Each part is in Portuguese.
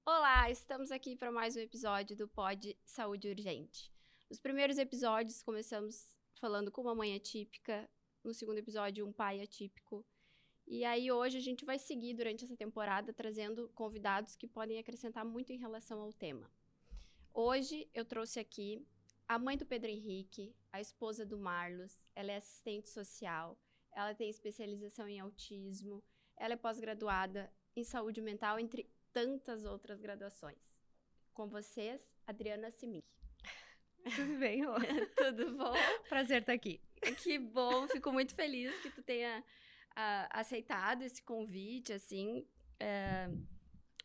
Olá, estamos aqui para mais um episódio do Pod Saúde Urgente. Nos primeiros episódios começamos falando com uma mãe atípica, no segundo episódio um pai atípico. E aí hoje a gente vai seguir durante essa temporada trazendo convidados que podem acrescentar muito em relação ao tema. Hoje eu trouxe aqui a mãe do Pedro Henrique, a esposa do Marlos. Ela é assistente social, ela tem especialização em autismo, ela é pós-graduada em saúde mental, entre tantas outras graduações. Com vocês, Adriana Simic. Tudo bem, Rô? Tudo bom? Prazer estar aqui. Que bom, fico muito feliz que tu tenha aceitado esse convite, assim.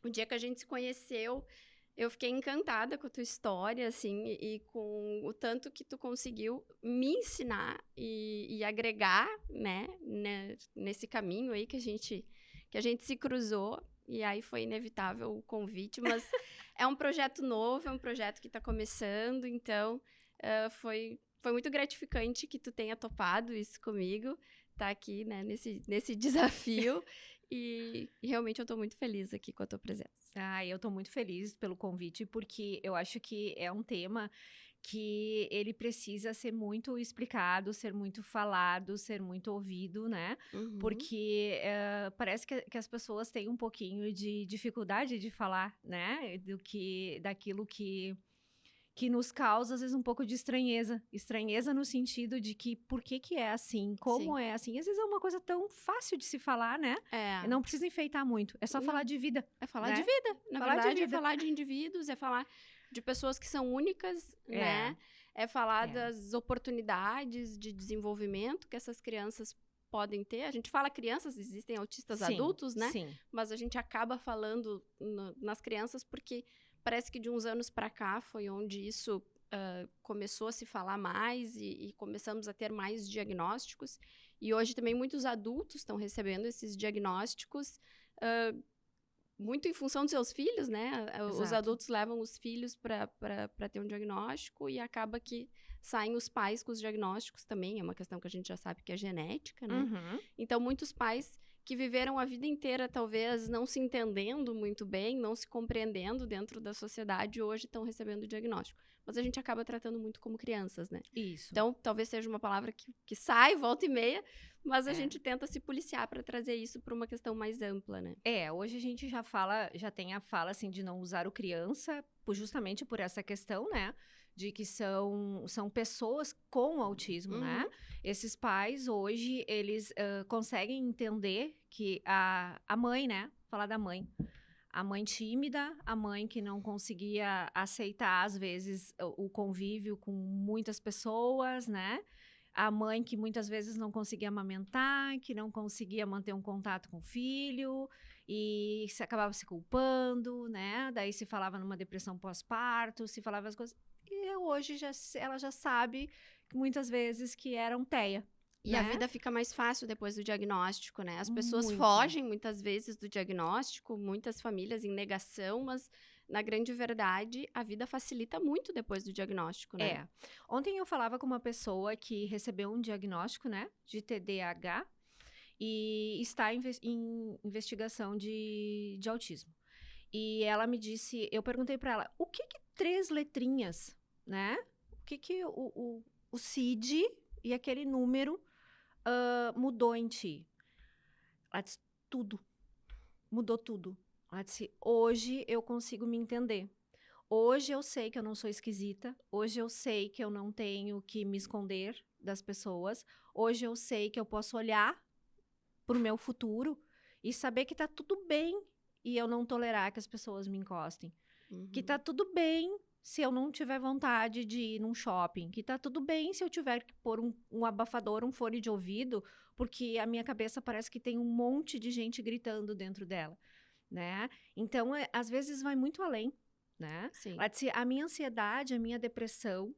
O dia que a gente se conheceu, eu fiquei encantada com a tua história, assim, e com o tanto que tu conseguiu me ensinar e agregar, né, nesse caminho aí que a gente se cruzou. E aí foi inevitável o convite, mas é um projeto novo, é um projeto que está começando, então foi muito gratificante que tu tenha topado isso comigo, tá aqui, né, nesse desafio, e realmente eu estou muito feliz aqui com a tua presença. Eu estou muito feliz pelo convite, porque eu acho que é um tema que ele precisa ser muito explicado, ser muito falado, ser muito ouvido, né? Uhum. Porque parece que as pessoas têm um pouquinho de dificuldade de falar, né? Daquilo que nos causa, às vezes, um pouco de estranheza. Estranheza no sentido de que por que é assim? Como Sim. é assim? Às vezes é uma coisa tão fácil de se falar, né? Não precisa enfeitar muito. É só falar de vida. É falar né? de vida. Na Falar de verdade, vida. é falar de indivíduos, é falar de pessoas que são únicas, né? É falar das oportunidades de desenvolvimento que essas crianças podem ter. A gente fala crianças, existem autistas adultos, né? Sim. Mas a gente acaba falando nas crianças porque parece que de uns anos para cá foi onde isso começou a se falar mais e começamos a ter mais diagnósticos. E hoje também muitos adultos estão recebendo esses diagnósticos muito em função dos seus filhos, né? Exato. Os adultos levam os filhos para ter um diagnóstico e acaba que saem os pais com os diagnósticos também. É uma questão que a gente já sabe que é genética, né? Uhum. Então, muitos pais que viveram a vida inteira, talvez, não se entendendo muito bem, não se compreendendo dentro da sociedade, hoje estão recebendo o diagnóstico. Mas a gente acaba tratando muito como crianças, né? Isso. Então, talvez seja uma palavra que sai, volta e meia, mas a gente tenta se policiar para trazer isso para uma questão mais ampla, né? Hoje a gente já tem a fala, assim, de não usar o criança, justamente por essa questão, né? De que são pessoas com autismo, né? Esses pais, hoje, eles conseguem entender que a mãe, né? Falar da mãe. A mãe tímida, a mãe que não conseguia aceitar, às vezes, o convívio com muitas pessoas, né? A mãe que muitas vezes não conseguia amamentar, que não conseguia manter um contato com o filho e se acabava se culpando, né? Daí se falava numa depressão pós-parto, se falava as coisas. E hoje ela já sabe muitas vezes que era um TEA. E né? a vida fica mais fácil depois do diagnóstico, né? As pessoas Muito. fogem muitas vezes do diagnóstico, muitas famílias em negação, mas na grande verdade a vida facilita muito depois do diagnóstico, né? Ontem eu falava com uma pessoa que recebeu um diagnóstico, né, de TDAH e está em investigação de autismo. E ela me disse, eu perguntei para ela, o que 3 letrinhas, né? O que o CID e aquele número mudou em ti? Ela disse, tudo. Mudou tudo. Ela disse, hoje eu consigo me entender. Hoje eu sei que eu não sou esquisita. Hoje eu sei que eu não tenho que me esconder das pessoas. Hoje eu sei que eu posso olhar para o meu futuro e saber que tá tudo bem e eu não tolerar que as pessoas me encostem. Que tá tudo bem se eu não tiver vontade de ir num shopping. Que tá tudo bem se eu tiver que pôr um abafador, um fone de ouvido, porque a minha cabeça parece que tem um monte de gente gritando dentro dela, né? Então, às vezes vai muito além, né? Sim. A minha ansiedade, a minha depressão,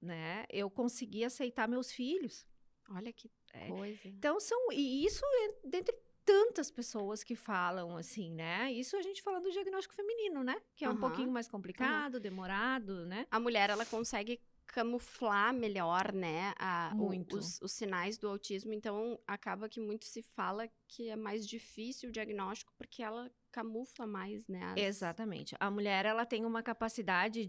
né? Eu consegui aceitar meus filhos. Olha que coisa. Então, e isso dentre tantas pessoas que falam assim, né? Isso a gente falando do diagnóstico feminino, né? Que é um pouquinho mais complicado, demorado, né? A mulher, ela consegue camuflar melhor, né, Muito. os sinais do autismo, então acaba que muito se fala que é mais difícil o diagnóstico porque ela camufla mais, né? Exatamente. A mulher, ela tem uma capacidade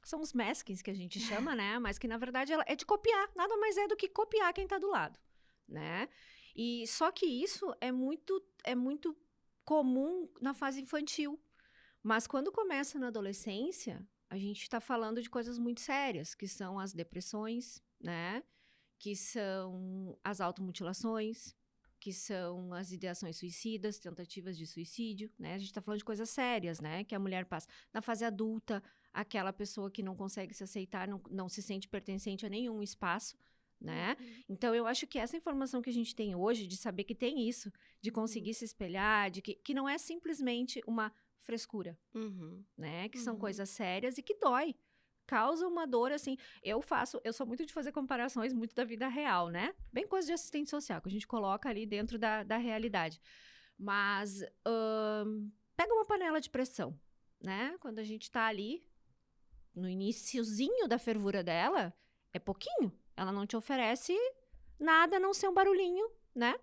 são os maskings que a gente chama, né? Mas que, na verdade, ela é de copiar. Nada mais é do que copiar quem tá do lado, né? E só que isso é muito comum na fase infantil. Mas quando começa na adolescência, a gente está falando de coisas muito sérias, que são as depressões, né? Que são as automutilações, que são as ideações suicidas, tentativas de suicídio, né? A gente está falando de coisas sérias, né? Que a mulher passa. Na fase adulta, aquela pessoa que não consegue se aceitar, não se sente pertencente a nenhum espaço, né? Então, eu acho que essa informação que a gente tem hoje, de saber que tem isso, de conseguir se espelhar, de que não é simplesmente uma frescura, né? Que são coisas sérias e que dói. Causa uma dor, assim. Eu sou muito de fazer comparações muito da vida real, né? Bem coisa de assistente social, que a gente coloca ali dentro da realidade. Mas, pega uma panela de pressão, né? Quando a gente tá ali, no iniciozinho da fervura dela, é pouquinho. Ela não te oferece nada a não ser um barulhinho, né?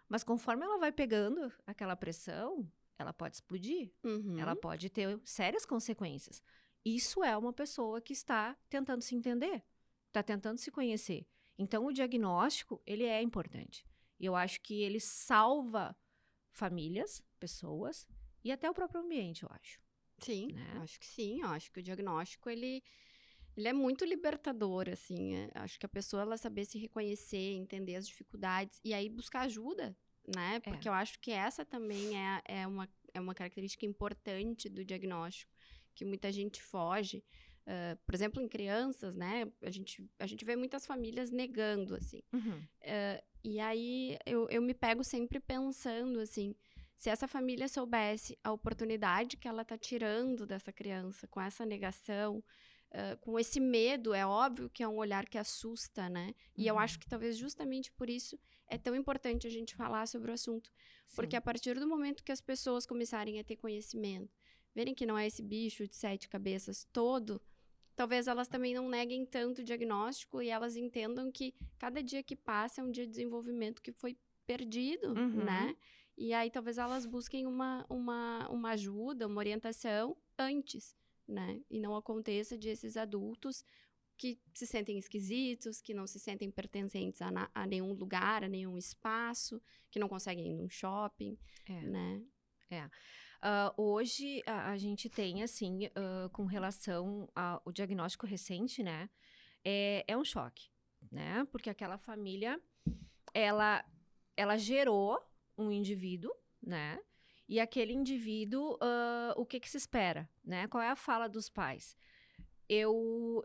Mas conforme ela vai pegando aquela pressão, ela pode explodir. Ela pode ter sérias consequências. Isso é uma pessoa que está tentando se entender, está tentando se conhecer. Então, o diagnóstico, ele é importante. E eu acho que ele salva famílias, pessoas e até o próprio ambiente, eu acho. Sim, né? acho que sim. Eu acho que o diagnóstico, ele é muito libertador, assim. Acho que a pessoa, ela saber se reconhecer, entender as dificuldades e aí buscar ajuda, né? Porque eu acho que essa também é uma característica importante do diagnóstico, que muita gente foge. Por exemplo, em crianças, né? A gente vê muitas famílias negando, assim. E aí, eu me pego sempre pensando, assim, se essa família soubesse a oportunidade que ela está tirando dessa criança com essa negação, com esse medo, é óbvio que é um olhar que assusta, né? E eu acho que talvez justamente por isso é tão importante a gente falar sobre o assunto. Sim. Porque a partir do momento que as pessoas começarem a ter conhecimento, verem que não é esse bicho de 7 cabeças todo, talvez elas também não neguem tanto o diagnóstico e elas entendam que cada dia que passa é um dia de desenvolvimento que foi perdido, né? E aí talvez elas busquem uma ajuda, uma orientação antes, né? E não aconteça de esses adultos que se sentem esquisitos, que não se sentem pertencentes a nenhum lugar, a nenhum espaço, que não conseguem ir num shopping, né? Hoje, a gente tem, assim, com relação ao diagnóstico recente, né? É um choque, né? Porque aquela família, ela gerou um indivíduo, né? E aquele indivíduo, o que se espera, né? Qual é a fala dos pais? Eu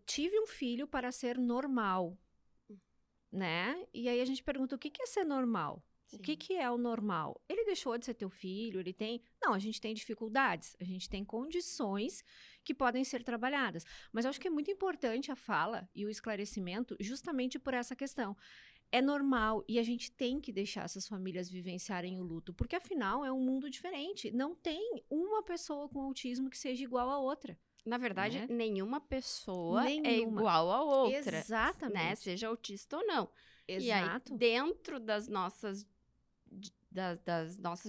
tive um filho para ser normal, né? E aí a gente pergunta, o que é ser normal? Sim. O que é o normal? Ele deixou de ser teu filho? Ele tem... Não, a gente tem dificuldades. A gente tem condições que podem ser trabalhadas. Mas eu acho que é muito importante a fala e o esclarecimento justamente por essa questão. É normal e a gente tem que deixar essas famílias vivenciarem o luto, porque afinal é um mundo diferente. Não tem uma pessoa com autismo que seja igual a outra. Na verdade, né? nenhuma pessoa é igual a outra. Exatamente. Né? Seja autista ou não. Exato. E aí, dentro das nossas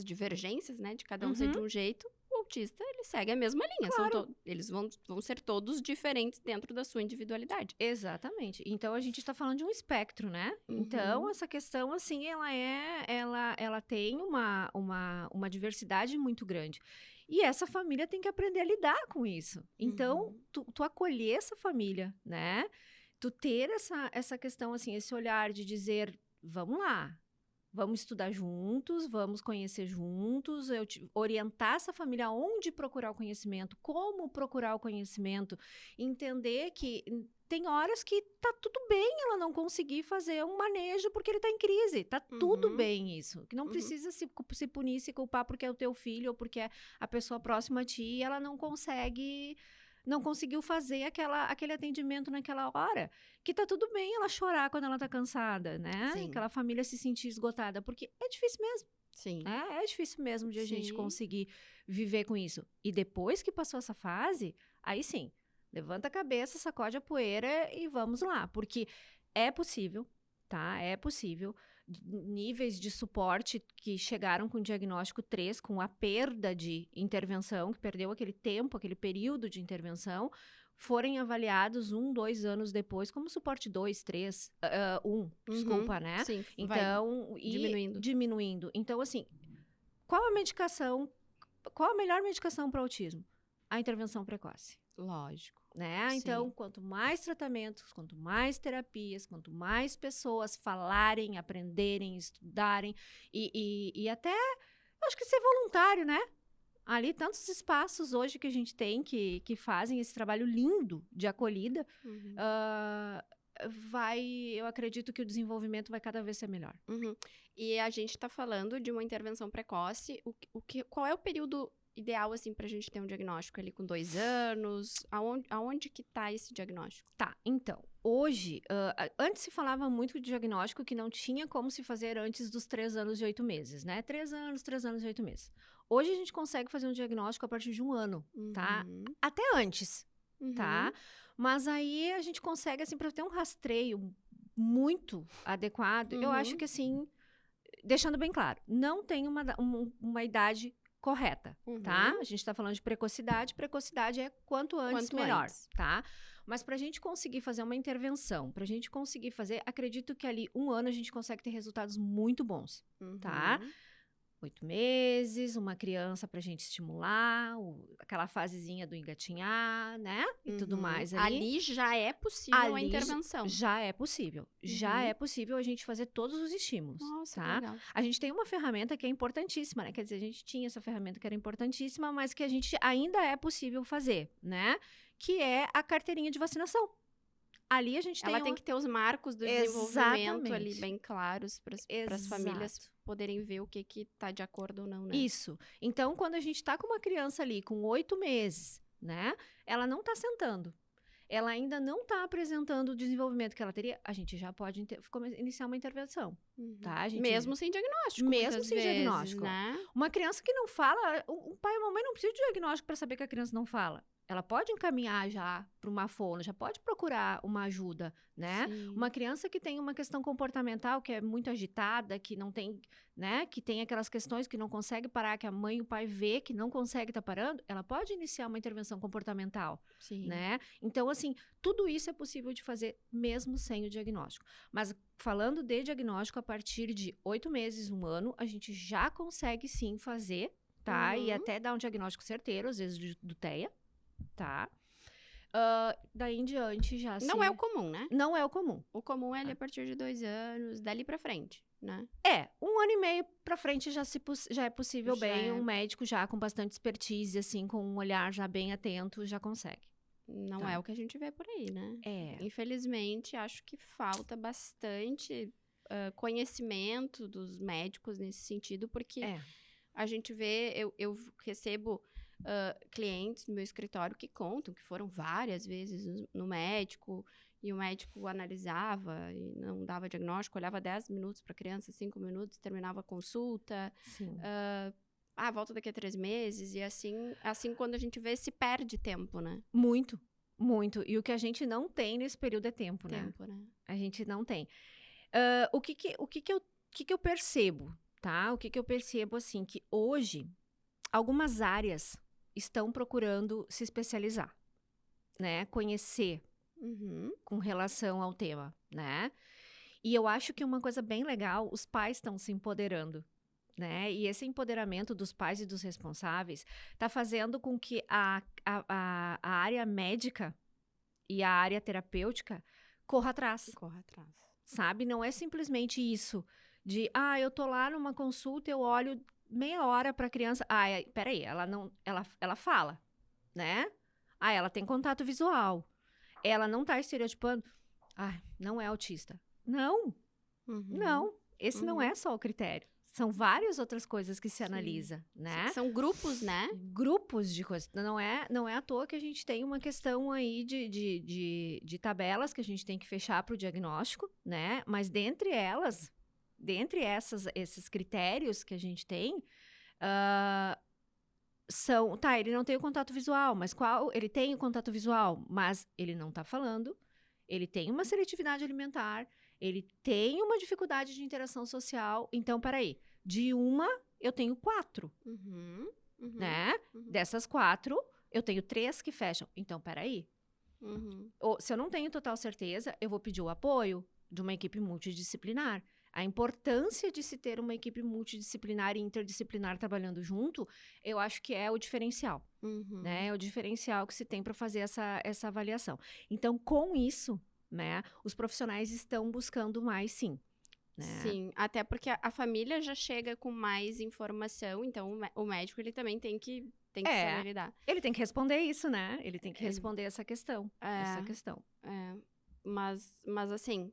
divergências, né? De cada um ser de um jeito, o autista, ele segue a mesma linha. Claro. Eles vão ser todos diferentes dentro da sua individualidade. Exatamente. Então, a gente está falando de um espectro, né? Então, essa questão, assim, ela tem uma diversidade muito grande. E essa família tem que aprender a lidar com isso. Então, tu acolher essa família, né? Tu ter essa questão, assim, esse olhar de dizer, vamos lá, vamos estudar juntos, vamos conhecer juntos, orientar essa família onde procurar o conhecimento, como procurar o conhecimento, entender que tem horas que tá tudo bem ela não conseguir fazer um manejo porque ele tá em crise, tá tudo bem isso, que não precisa se punir, se culpar porque é o teu filho ou porque é a pessoa próxima a ti e ela não consegue não conseguiu fazer aquele atendimento naquela hora. Que tá tudo bem ela chorar quando ela tá cansada, né? Sim. Aquela família se sentir esgotada, porque é difícil mesmo, Sim. né? É difícil mesmo de a gente Sim. conseguir viver com isso. E depois que passou essa fase, aí sim, levanta a cabeça, sacode a poeira e vamos lá. Porque é possível, tá? É possível. Níveis de suporte que chegaram com o diagnóstico 3, com a perda de intervenção, que perdeu aquele tempo, aquele período de intervenção, forem avaliados 1, 2 anos depois como suporte 2, 3, 1, desculpa, né? Sim, Então, diminuindo. Então, assim, qual a melhor medicação para autismo? A intervenção precoce. Lógico. Né? Sim. Então, quanto mais tratamentos, quanto mais terapias, quanto mais pessoas falarem, aprenderem, estudarem e até, eu acho que ser voluntário, né? Ali, tantos espaços hoje que a gente tem que fazem esse trabalho lindo de acolhida, eu acredito que o desenvolvimento vai cada vez ser melhor. E a gente tá falando de uma intervenção precoce, qual é o período ideal, assim, pra gente ter um diagnóstico ali com 2 anos? Aonde que tá esse diagnóstico? Tá, então, hoje, antes se falava muito de diagnóstico que não tinha como se fazer antes dos 3 anos e 8 meses, né? 3 anos e 8 meses. Hoje a gente consegue fazer um diagnóstico a partir de 1 ano, tá? Até antes, tá? Mas aí a gente consegue, assim, para ter um rastreio muito adequado, eu acho que, assim, deixando bem claro, não tem uma idade correta, tá? A gente tá falando de precocidade é quanto antes melhor, tá? Mas pra gente conseguir fazer uma intervenção, pra gente conseguir fazer, acredito que ali 1 ano a gente consegue ter resultados muito bons, tá? 8 meses, uma criança pra gente estimular, aquela fasezinha do engatinhar, né? E tudo mais ali. Ali já é possível a intervenção. Já é possível. Já é possível a gente fazer todos os estímulos. Nossa, tá? que legal. A gente tem uma ferramenta que é importantíssima, né? Quer dizer, a gente tinha essa ferramenta que era importantíssima, mas que a gente ainda é possível fazer, né? Que é a carteirinha de vacinação. Ali a gente tem que ter os marcos do desenvolvimento ali bem claros para as famílias poderem ver o que tá de acordo ou não, né? Isso. Então, quando a gente tá com uma criança ali com 8 meses, né? Ela não tá sentando. Ela ainda não tá apresentando o desenvolvimento que ela teria, a gente já pode iniciar uma intervenção, tá? Mesmo sem diagnóstico, mesmo sem diagnóstico, né? Uma criança que não fala, o pai e a mamãe não precisam de diagnóstico para saber que a criança não fala. Ela pode encaminhar já para uma fono, já pode procurar uma ajuda, né? Sim. Uma criança que tem uma questão comportamental que é muito agitada, que não tem, né? Que tem aquelas questões que não consegue parar, que a mãe e o pai vê que não consegue estar parando, ela pode iniciar uma intervenção comportamental, né? Então, assim, tudo isso é possível de fazer mesmo sem o diagnóstico. Mas falando de diagnóstico, a partir de 8 meses, 1 ano, a gente já consegue sim fazer, tá? E até dar um diagnóstico certeiro, às vezes do TEA. Tá? Daí em diante já não é o comum, né? Não é o comum. O comum é ali a partir de 2 anos, dali pra frente, né? 1 ano e meio pra frente já é possível um médico já com bastante expertise, assim, com um olhar já bem atento, já consegue. Não é o que a gente vê por aí, né? É. Infelizmente, acho que falta bastante conhecimento dos médicos nesse sentido, porque a gente vê, eu recebo clientes no meu escritório que contam que foram várias vezes no médico e o médico analisava e não dava diagnóstico, olhava 10 minutos para a criança, 5 minutos, terminava a consulta. Sim. Volta daqui a 3 meses, e assim quando a gente vê, se perde tempo, né? Muito, muito. E o que a gente não tem nesse período é tempo, né? Né? A gente não tem. O que eu percebo, tá? O que eu percebo, assim, que hoje algumas áreas estão procurando se especializar, né? Conhecer com relação ao tema, né? E eu acho que uma coisa bem legal, os pais estão se empoderando, né? E esse empoderamento dos pais e dos responsáveis está fazendo com que a área médica e a área terapêutica corra atrás. Sabe? Não é simplesmente isso de, eu tô lá numa consulta, eu olho meia hora para a criança. Peraí, ela fala, né? Ela tem contato visual. Ela não tá estereotipando. Não é autista. Não. Não. Esse não é só o critério. São várias outras coisas que se Sim. analisa, né? São grupos, né? Grupos de coisas. Não é à toa que a gente tem uma questão aí de tabelas que a gente tem que fechar para o diagnóstico, né? Mas dentre esses critérios que a gente tem, ele não tem o contato visual, mas ele tem o contato visual, mas ele não está falando, ele tem uma seletividade alimentar, ele tem uma dificuldade de interação social. Então, peraí, de uma eu tenho 4, né? Dessas 4, eu tenho 3 que fecham. Então, peraí. Se eu não tenho total certeza, eu vou pedir o apoio de uma equipe multidisciplinar. A importância de se ter uma equipe multidisciplinar e interdisciplinar trabalhando junto, eu acho que é o diferencial, né? É o diferencial que se tem para fazer essa avaliação. Então, com isso, né, os profissionais estão buscando mais, sim. Né? Sim, até porque a família já chega com mais informação, então o médico ele também tem que saber lidar. Ele tem que responder isso, né? Ele tem que responder essa questão. Mas assim,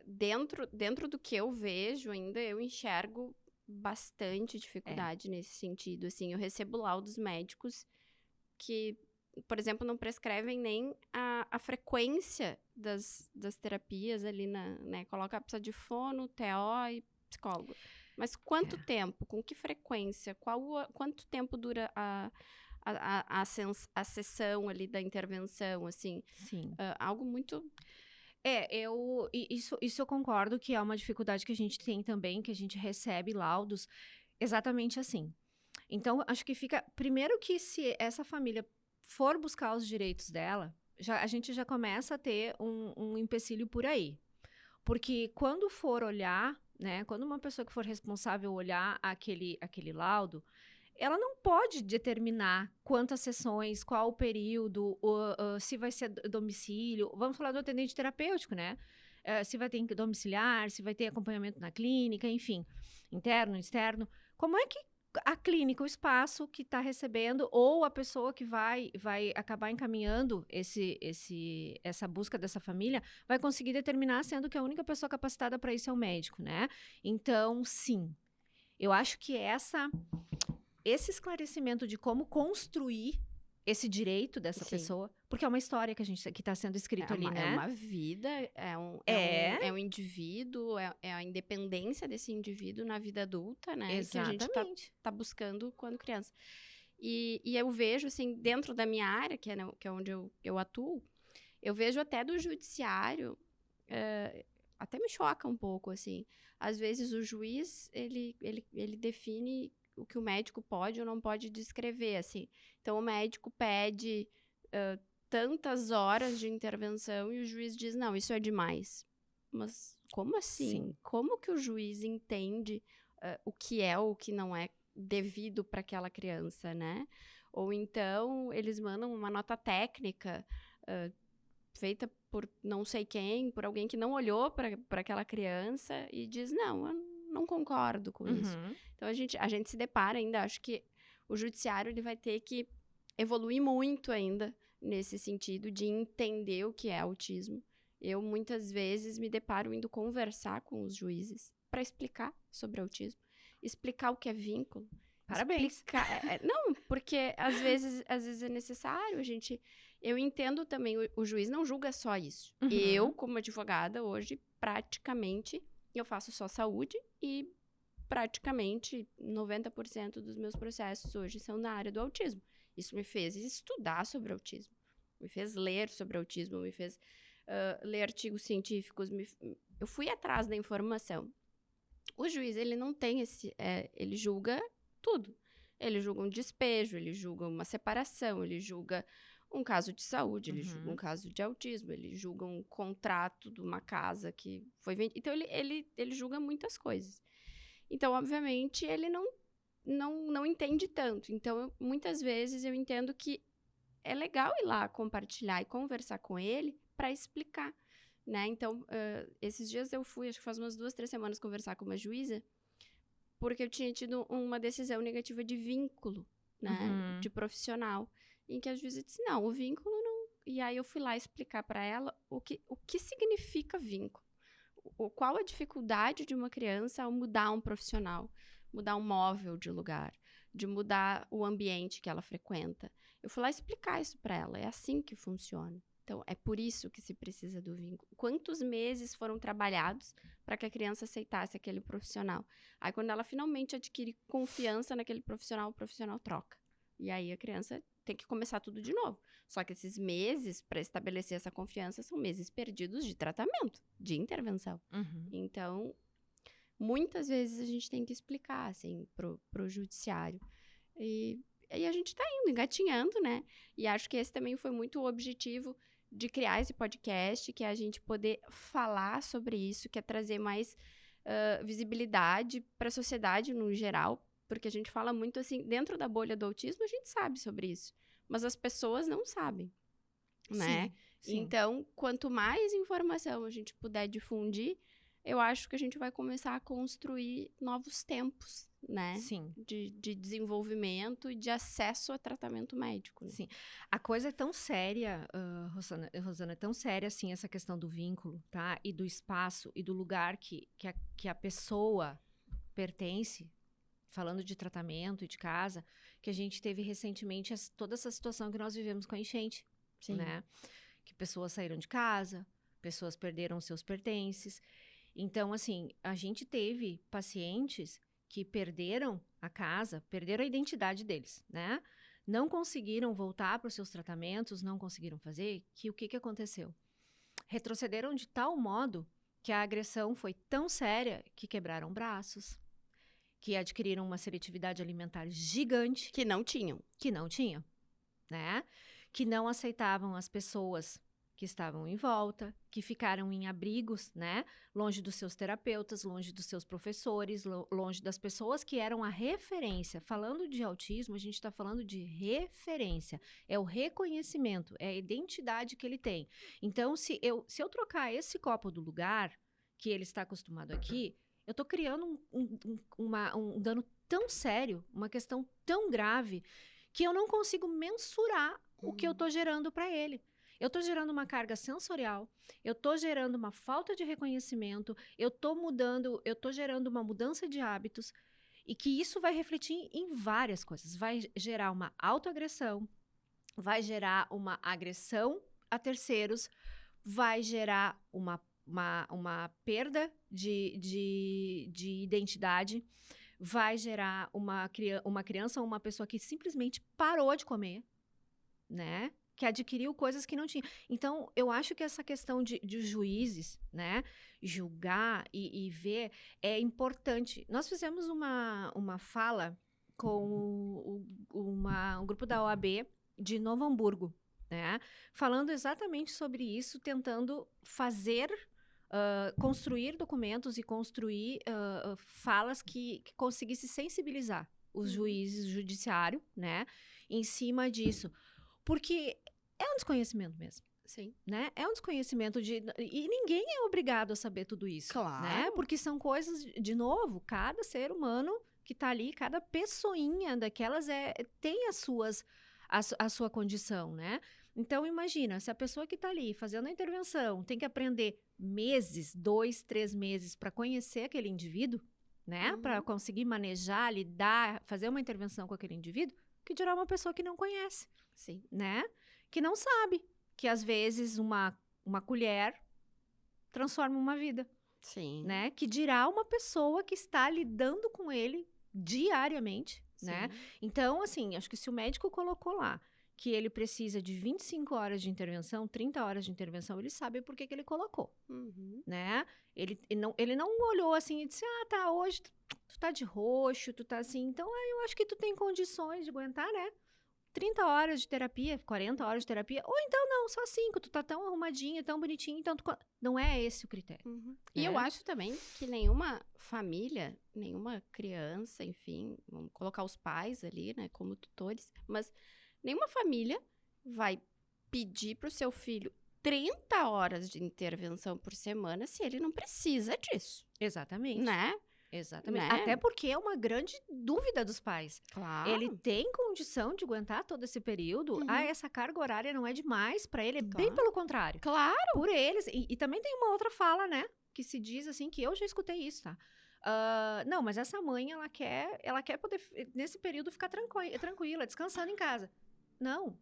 dentro do que eu vejo ainda, eu enxergo bastante dificuldade nesse sentido. Assim, eu recebo laudos médicos que, por exemplo, não prescrevem nem a frequência das terapias ali, né? Coloca a pessoa de fono, TO e psicólogo. Mas quanto tempo? Com que frequência? Quanto tempo dura a sessão ali da intervenção, assim? Sim. Algo muito... Isso eu concordo que é uma dificuldade que a gente tem também, que a gente recebe laudos exatamente assim. Então, acho que fica... Primeiro que se essa família for buscar os direitos dela, a gente já começa a ter um empecilho por aí. Porque quando for olhar, né, quando uma pessoa que for responsável olhar aquele laudo, ela não pode determinar quantas sessões, qual o período, se vai ser domicílio. Vamos falar do atendente terapêutico, né? Se vai ter domiciliar, se vai ter acompanhamento na clínica, enfim, interno, externo. Como é que a clínica, o espaço que está recebendo, ou a pessoa que vai acabar encaminhando essa busca dessa família, vai conseguir determinar, sendo que a única pessoa capacitada para isso é o médico, né? Então, sim, eu acho que esse esclarecimento de como construir esse direito dessa pessoa, porque é uma história que está sendo escrito ali, né? É uma vida, é um indivíduo, é a independência desse indivíduo na vida adulta, né? Exatamente. Que a gente tá buscando quando criança. E eu vejo, assim, dentro da minha área, que é onde eu atuo, eu vejo até do judiciário, até me choca um pouco, assim. Às vezes o juiz, ele define o que o médico pode ou não pode descrever, assim. Então, o médico pede tantas horas de intervenção e o juiz diz, não, isso é demais. Mas como assim? Sim. Como que o juiz entende o que é ou o que não é devido para aquela criança, né? Ou então, eles mandam uma nota técnica feita por não sei quem, por alguém que não olhou para aquela criança e diz, não, eu não concordo com isso. Então, a gente se depara ainda, acho que o judiciário ele vai ter que evoluir muito ainda nesse sentido de entender o que é autismo. Eu, muitas vezes, me deparo indo conversar com os juízes para explicar sobre autismo, explicar o que é vínculo. Parabéns. Não, porque às vezes é necessário, eu entendo também, o juiz não julga só isso. Eu, como advogada, hoje, praticamente, eu faço só saúde e praticamente 90% dos meus processos hoje são na área do autismo. Isso me fez estudar sobre autismo, me fez ler sobre autismo, me fez ler artigos científicos, eu fui atrás da informação. O juiz, ele não tem ele julga tudo. Ele julga um despejo, ele julga uma separação, ele julga um caso de saúde, ele julga um caso de autismo, ele julga um contrato de uma casa que foi vendida. Então, ele julga muitas coisas. Então, obviamente, ele não entende tanto. Então, muitas vezes, eu entendo que é legal ir lá compartilhar e conversar com ele para explicar, né? Então, esses dias eu fui, acho que faz umas 2, 3 semanas, conversar com uma juíza, porque eu tinha tido uma decisão negativa de vínculo, né? De profissional, em que a juíza disse, não, o vínculo não... E aí eu fui lá explicar para ela o que significa vínculo. qual a dificuldade de uma criança ao mudar um profissional, mudar um móvel de lugar, de mudar o ambiente que ela frequenta. Eu fui lá explicar isso para ela, é assim que funciona. Então, é por isso que se precisa do vínculo. Quantos meses foram trabalhados para que a criança aceitasse aquele profissional? Aí, quando ela finalmente adquire confiança naquele profissional, o profissional troca. E aí, a criança tem que começar tudo de novo. Só que esses meses, para estabelecer essa confiança, são meses perdidos de tratamento, de intervenção. Então, muitas vezes a gente tem que explicar, assim, pro judiciário. E a gente tá indo, engatinhando, né? E acho que esse também foi muito o objetivo de criar esse podcast, que é a gente poder falar sobre isso, que é trazer mais visibilidade para a sociedade no geral, porque a gente fala muito assim, dentro da bolha do autismo a gente sabe sobre isso, mas as pessoas não sabem, né? Sim. Então, quanto mais informação a gente puder difundir, eu acho que a gente vai começar a construir novos tempos, né? Sim. De desenvolvimento e de acesso a tratamento médico. Né? Sim. A coisa é tão séria, Rosana, é tão séria, assim, essa questão do vínculo, tá? E do espaço e do lugar que a pessoa pertence, falando de tratamento e de casa, que a gente teve recentemente toda essa situação que nós vivemos com a enchente, né? Que pessoas saíram de casa, pessoas perderam seus pertences. Então, assim, a gente teve pacientes que perderam a casa, perderam a identidade deles, né? Não conseguiram voltar para os seus tratamentos, não conseguiram fazer, que o que aconteceu? Retrocederam de tal modo que a agressão foi tão séria que quebraram braços, que adquiriram uma seletividade alimentar gigante. Que não tinham, né? Que não aceitavam as pessoas que estavam em volta, que ficaram em abrigos, né? Longe dos seus terapeutas, longe dos seus professores, longe das pessoas que eram a referência. Falando de autismo, a gente está falando de referência. É o reconhecimento, é a identidade que ele tem. Então, se eu trocar esse copo do lugar que ele está acostumado aqui, eu estou criando um dano tão sério, uma questão tão grave, que eu não consigo mensurar o que eu estou gerando para ele. Eu estou gerando uma carga sensorial, eu estou gerando uma falta de reconhecimento, eu estou gerando uma mudança de hábitos, e que isso vai refletir em várias coisas. Vai gerar uma autoagressão, vai gerar uma agressão a terceiros, vai gerar uma perda de identidade, vai gerar uma criança ou uma pessoa que simplesmente parou de comer, né? Que adquiriu coisas que não tinha. Então, eu acho que essa questão de juízes, né, julgar e ver é importante. Nós fizemos uma fala com um grupo da OAB de Novo Hamburgo, né, falando exatamente sobre isso, tentando construir documentos e construir falas que conseguisse sensibilizar os juízes, o judiciário, né, em cima disso. Porque é um desconhecimento mesmo. Sim. Né? É um desconhecimento e ninguém é obrigado a saber tudo isso. Claro. Né? Porque são coisas, de novo, cada ser humano que está ali, cada pessoinha daquelas tem a sua condição, né? Então, imagina, se a pessoa que está ali fazendo a intervenção tem que aprender 2, 3 meses para conhecer aquele indivíduo, né? Para conseguir manejar, lidar, fazer uma intervenção com aquele indivíduo, que dirá uma pessoa que não conhece. Sim. Né? Que não sabe que, às vezes, uma colher transforma uma vida. Sim. Né? Que dirá uma pessoa que está lidando com ele diariamente. Sim. Né? Então, assim, acho que se o médico colocou lá que ele precisa de 25 horas de intervenção, 30 horas de intervenção, ele sabe por que ele colocou. Né? Ele não olhou assim e disse, tá, hoje tu tá de roxo, tu tá assim, então eu acho que tu tem condições de aguentar, né? 30 horas de terapia, 40 horas de terapia, ou então não, só 5, tu tá tão arrumadinha, tão bonitinha, então não é esse o critério. E eu acho também que nenhuma família, nenhuma criança, enfim, vamos colocar os pais ali, né, como tutores, mas nenhuma família vai pedir pro seu filho 30 horas de intervenção por semana se ele não precisa disso. Exatamente. Né? Exatamente. Né? Até porque é uma grande dúvida dos pais. Claro. Ele tem condição de aguentar todo esse período? Essa carga horária não é demais para ele? Bem pelo contrário. Claro. Por eles. E também tem uma outra fala, né? que se diz assim, que eu já escutei isso, tá? Não, mas essa mãe, ela quer poder, nesse período, ficar tranquila, descansando em casa. Não.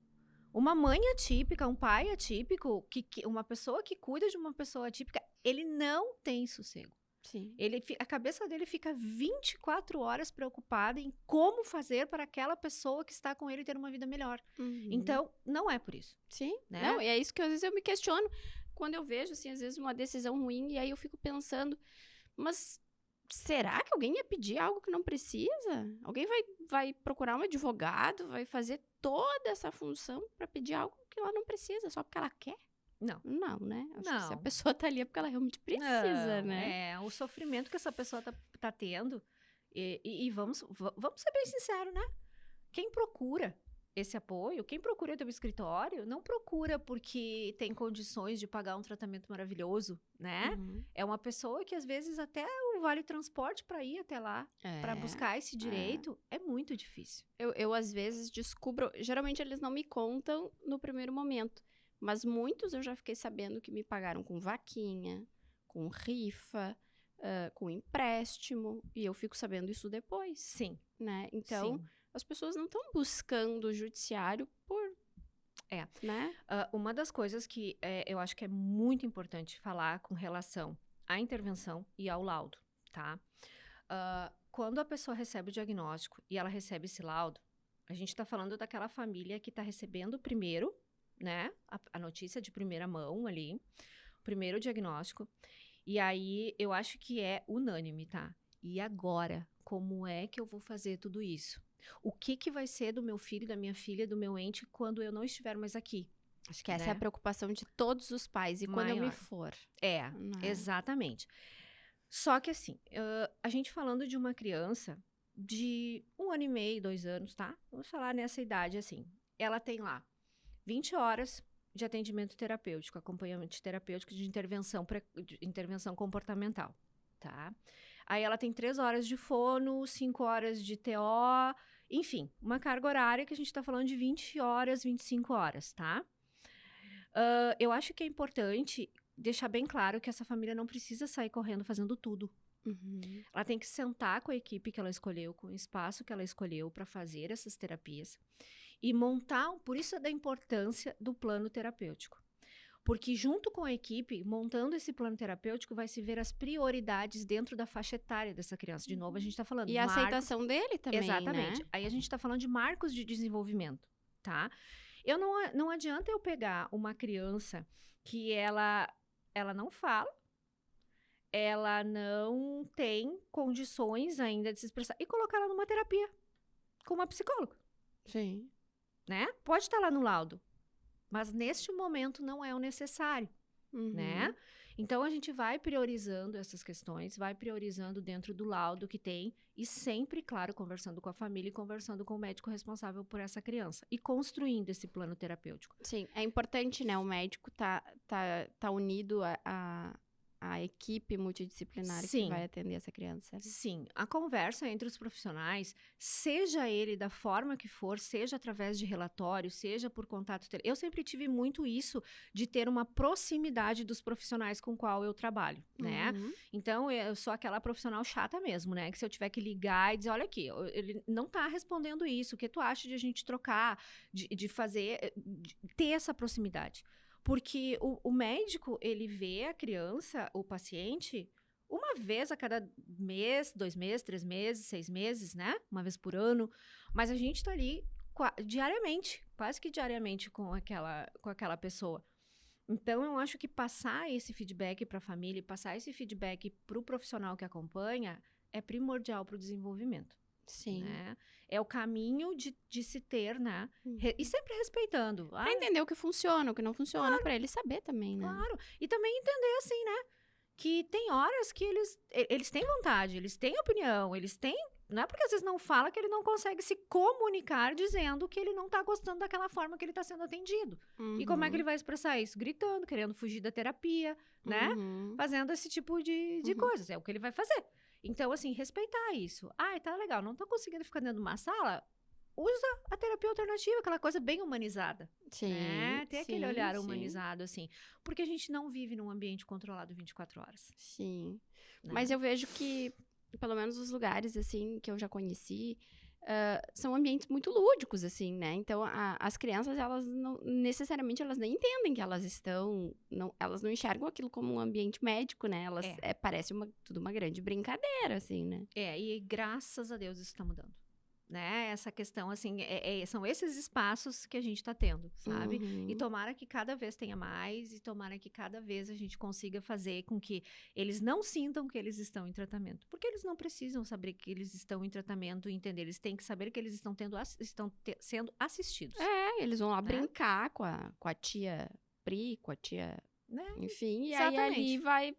Uma mãe atípica, um pai atípico, uma pessoa que cuida de uma pessoa atípica, ele não tem sossego. Sim. A cabeça dele fica 24 horas preocupada em como fazer para aquela pessoa que está com ele ter uma vida melhor. Então, não é por isso. Sim. Né? Não, e é isso que às vezes eu me questiono. Quando eu vejo, assim, às vezes uma decisão ruim, e aí eu fico pensando, mas será que alguém ia pedir algo que não precisa? Alguém vai procurar um advogado, vai fazer toda essa função para pedir algo que ela não precisa, só porque ela quer? Não. Não, né? Acho que se a Não. pessoa tá ali é porque ela realmente precisa, Não, né? o sofrimento que essa pessoa tá tendo. E vamos ser bem sinceros, né? Quem procura esse apoio, quem procura teu escritório, não procura porque tem condições de pagar um tratamento maravilhoso, né? É uma pessoa que, às vezes, até o vale transporte para ir até lá, para buscar esse direito, é muito difícil. Eu, às vezes, descubro... Geralmente, eles não me contam no primeiro momento. Mas muitos eu já fiquei sabendo que me pagaram com vaquinha, com rifa, com empréstimo. E eu fico sabendo isso depois. Sim. Né? Então, as pessoas não estão buscando o judiciário por... Né? Uma das coisas que eu acho que é muito importante falar com relação à intervenção e ao laudo, tá? Quando a pessoa recebe o diagnóstico e ela recebe esse laudo, a gente está falando daquela família que está recebendo primeiro, né, a notícia de primeira mão ali, o primeiro diagnóstico, e aí eu acho que é unânime, tá? E agora, como é que eu vou fazer tudo isso? O que vai ser do meu filho, da minha filha, do meu ente quando eu não estiver mais aqui? Acho que essa é a preocupação de todos os pais, e quando eu me for. Exatamente. Só que assim, a gente falando de uma criança de 1 ano e meio, 2 anos, tá? Vamos falar nessa idade assim, ela tem lá 20 horas de atendimento terapêutico, acompanhamento terapêutico de intervenção comportamental, tá? Aí ela tem 3 horas de fono, 5 horas de TO, enfim, uma carga horária que a gente tá falando de 20 horas, 25 horas, tá? Eu acho que é importante deixar bem claro que essa família não precisa sair correndo fazendo tudo. Ela tem que sentar com a equipe que ela escolheu, com o espaço que ela escolheu para fazer essas terapias. E montar, por isso é da importância do plano terapêutico. Porque junto com a equipe, montando esse plano terapêutico, vai se ver as prioridades dentro da faixa etária dessa criança. De novo, a gente está falando de marcos... a aceitação dele também, exatamente. Né? Aí a gente está falando de marcos de desenvolvimento, tá? Não adianta eu pegar uma criança que ela não fala, ela não tem condições ainda de se expressar e colocar ela numa terapia com uma psicóloga. Sim. Né? Pode estar lá no laudo, mas neste momento não é o necessário, né? Então, a gente vai priorizando essas questões, vai priorizando dentro do laudo que tem e sempre, claro, conversando com a família e conversando com o médico responsável por essa criança e construindo esse plano terapêutico. Sim, é importante, né? O médico tá unido a equipe multidisciplinar que vai atender essa criança. Sim, a conversa entre os profissionais, seja ele da forma que for, seja através de relatório, seja por contato... Eu sempre tive muito isso de ter uma proximidade dos profissionais com qual eu trabalho, né? Então, eu sou aquela profissional chata mesmo, né? Que se eu tiver que ligar e dizer, olha aqui, ele não tá respondendo isso, o que tu acha de a gente trocar, de fazer, de ter essa proximidade? Porque o médico, ele vê a criança, o paciente, uma vez a cada mês, 2 meses, 3 meses, 6 meses, né? Uma vez por ano. Mas a gente tá ali diariamente, quase que diariamente com aquela pessoa. Então, eu acho que passar esse feedback para a família, passar esse feedback para o profissional que acompanha, é primordial para o desenvolvimento. Sim. Né? É o caminho de se ter, né? E sempre respeitando. Pra entender o que funciona, o que não funciona, claro. Pra ele saber também, né? Claro. E também entender, assim, né? Que tem horas que eles têm vontade, eles têm opinião, eles têm... Não é porque às vezes não fala que ele não consegue se comunicar dizendo que ele não tá gostando daquela forma que ele tá sendo atendido. E como é que ele vai expressar isso? Gritando, querendo fugir da terapia, né? Fazendo esse tipo de coisas. É o que ele vai fazer. Então, assim, respeitar isso. Tá legal, não tô conseguindo ficar dentro de uma sala? usa a terapia alternativa, aquela coisa bem humanizada, Sim, né? Tem aquele sim, olhar sim, humanizado, assim. Porque a gente não vive num ambiente controlado 24 horas, sim. né? Mas eu vejo que, pelo menos os lugares, assim, que eu já conheci, são ambientes muito lúdicos, assim, né? Então, as crianças, elas não, necessariamente, elas nem entendem que elas estão, não, elas não enxergam aquilo como um ambiente médico, né? Elas, parece tudo uma grande brincadeira, assim, né? E graças a Deus isso está mudando. Né? Essa questão, assim, são esses espaços que a gente está tendo, sabe? E Uhum. tomara que cada vez tenha mais, e tomara que cada vez a gente consiga fazer com que eles não sintam que eles estão em tratamento. Porque eles não precisam saber que eles estão em tratamento e entender. Eles têm que saber que eles estão sendo assistidos. Eles vão lá né? brincar com a tia Pri, com a tia... Né? Enfim, e Exatamente. aí ali vai...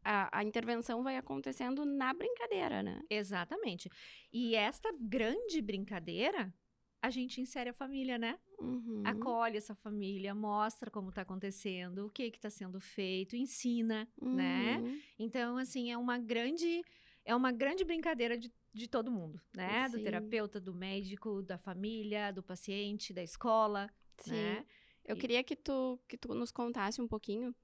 A intervenção vai acontecendo na brincadeira, né? Exatamente. E esta grande brincadeira, a gente insere a família, né? Uhum. Acolhe essa família, mostra como está acontecendo, o que está sendo feito, ensina, né? Então, assim, é uma grande brincadeira de todo mundo, né? Do Sim. terapeuta, do médico, da família, do paciente, da escola, Sim. né? Eu queria que tu nos contasse um pouquinho,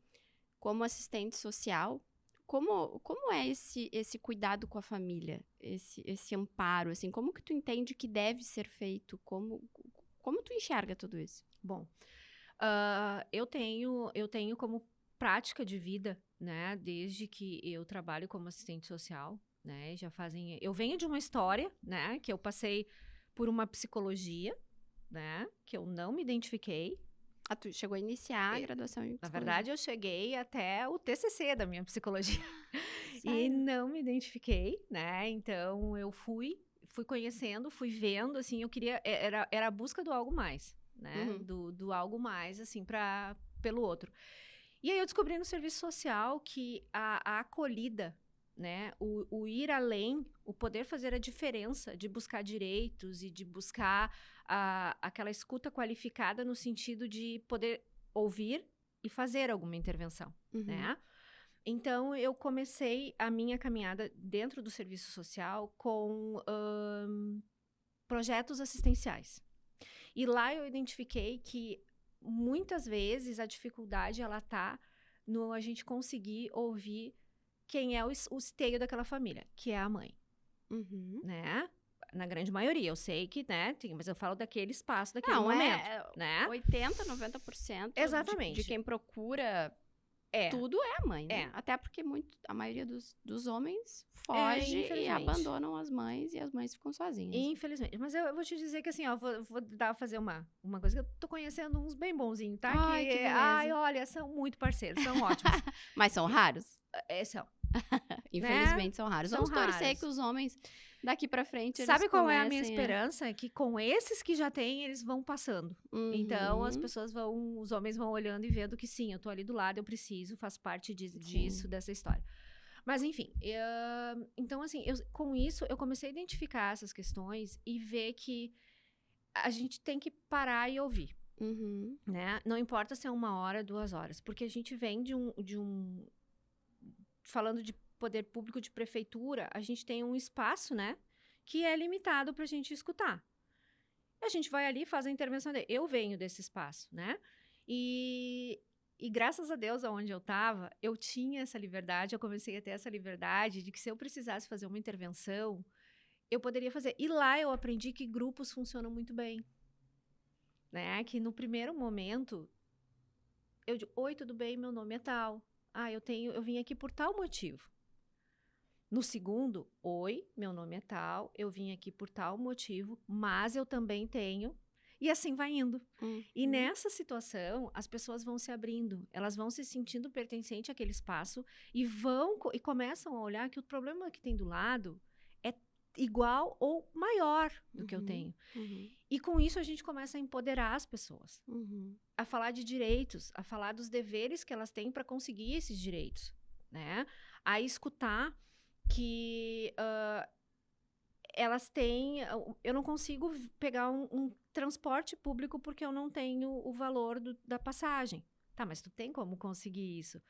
como assistente social, como é esse cuidado com a família, esse amparo, assim, como que tu entende que deve ser feito, como tu enxerga tudo isso? Bom, eu tenho como prática de vida, né, desde que eu trabalho como assistente social, né, eu venho de uma história, né, que eu passei por uma psicologia, né, que eu não me identifiquei. Tu chegou a iniciar a graduação em Na psicologia? verdade, eu cheguei até o TCC da minha psicologia. E Sério? não me identifiquei, né, então eu fui conhecendo, fui vendo, assim, eu queria, era a busca do algo mais, né, do algo mais, assim, pelo outro. E aí eu descobri no serviço social que a acolhida, né, o ir além, o poder fazer a diferença de buscar direitos e de buscar aquela escuta qualificada no sentido de poder ouvir e fazer alguma intervenção, né? Então, eu comecei a minha caminhada dentro do serviço social com projetos assistenciais. E lá eu identifiquei que muitas vezes a dificuldade ela tá no a gente conseguir ouvir quem é o esteio daquela família, que é a mãe, né? Na grande maioria, eu sei que, né, mas eu falo daquele espaço, daquele momento, né? 80, 90% Exatamente. de quem procura tudo é a mãe, né? Até porque a maioria dos homens foge e abandonam as mães e as mães ficam sozinhas. Infelizmente. Mas eu vou te dizer que assim, ó, vou fazer uma coisa que eu tô conhecendo uns bem bonzinhos, tá? Ai, que beleza. Olha, são muito parceiros, são ótimos. Mas são raros? São. Infelizmente são raros. São Vamos torcer que os homens daqui pra frente Sabe qual é a minha esperança? Que com esses que já têm, eles vão passando. Então, as pessoas os homens vão olhando e vendo que sim, eu tô ali do lado, eu preciso, faço parte disso, dessa história. Mas, enfim, então, assim, com isso, eu comecei a identificar essas questões e ver que a gente tem que parar e ouvir, né? Não importa se é 1 hora, 2 horas, porque a gente vem falando de poder público de prefeitura, a gente tem um espaço, né, que é limitado para a gente escutar. A gente vai ali e faz a intervenção dele. Eu venho desse espaço, né? E graças a Deus, aonde eu estava, eu tinha essa liberdade, eu comecei a ter essa liberdade de que se eu precisasse fazer uma intervenção, eu poderia fazer. E lá eu aprendi que grupos funcionam muito bem, né? Que no primeiro momento, eu digo, oi, tudo bem? Meu nome é tal. Eu vim aqui por tal motivo. No segundo, oi, meu nome é tal, eu vim aqui por tal motivo, mas eu também tenho... E assim vai indo. E nessa situação, as pessoas vão se abrindo, elas vão se sentindo pertencente àquele espaço e começam a olhar que o problema que tem do lado é igual ou maior do que eu tenho. E com isso a gente começa a empoderar as pessoas, a falar de direitos, a falar dos deveres que elas têm para conseguir esses direitos, né? A escutar que elas têm... Eu não consigo pegar um transporte público porque eu não tenho o valor da passagem. Tá, mas tu tem como conseguir isso?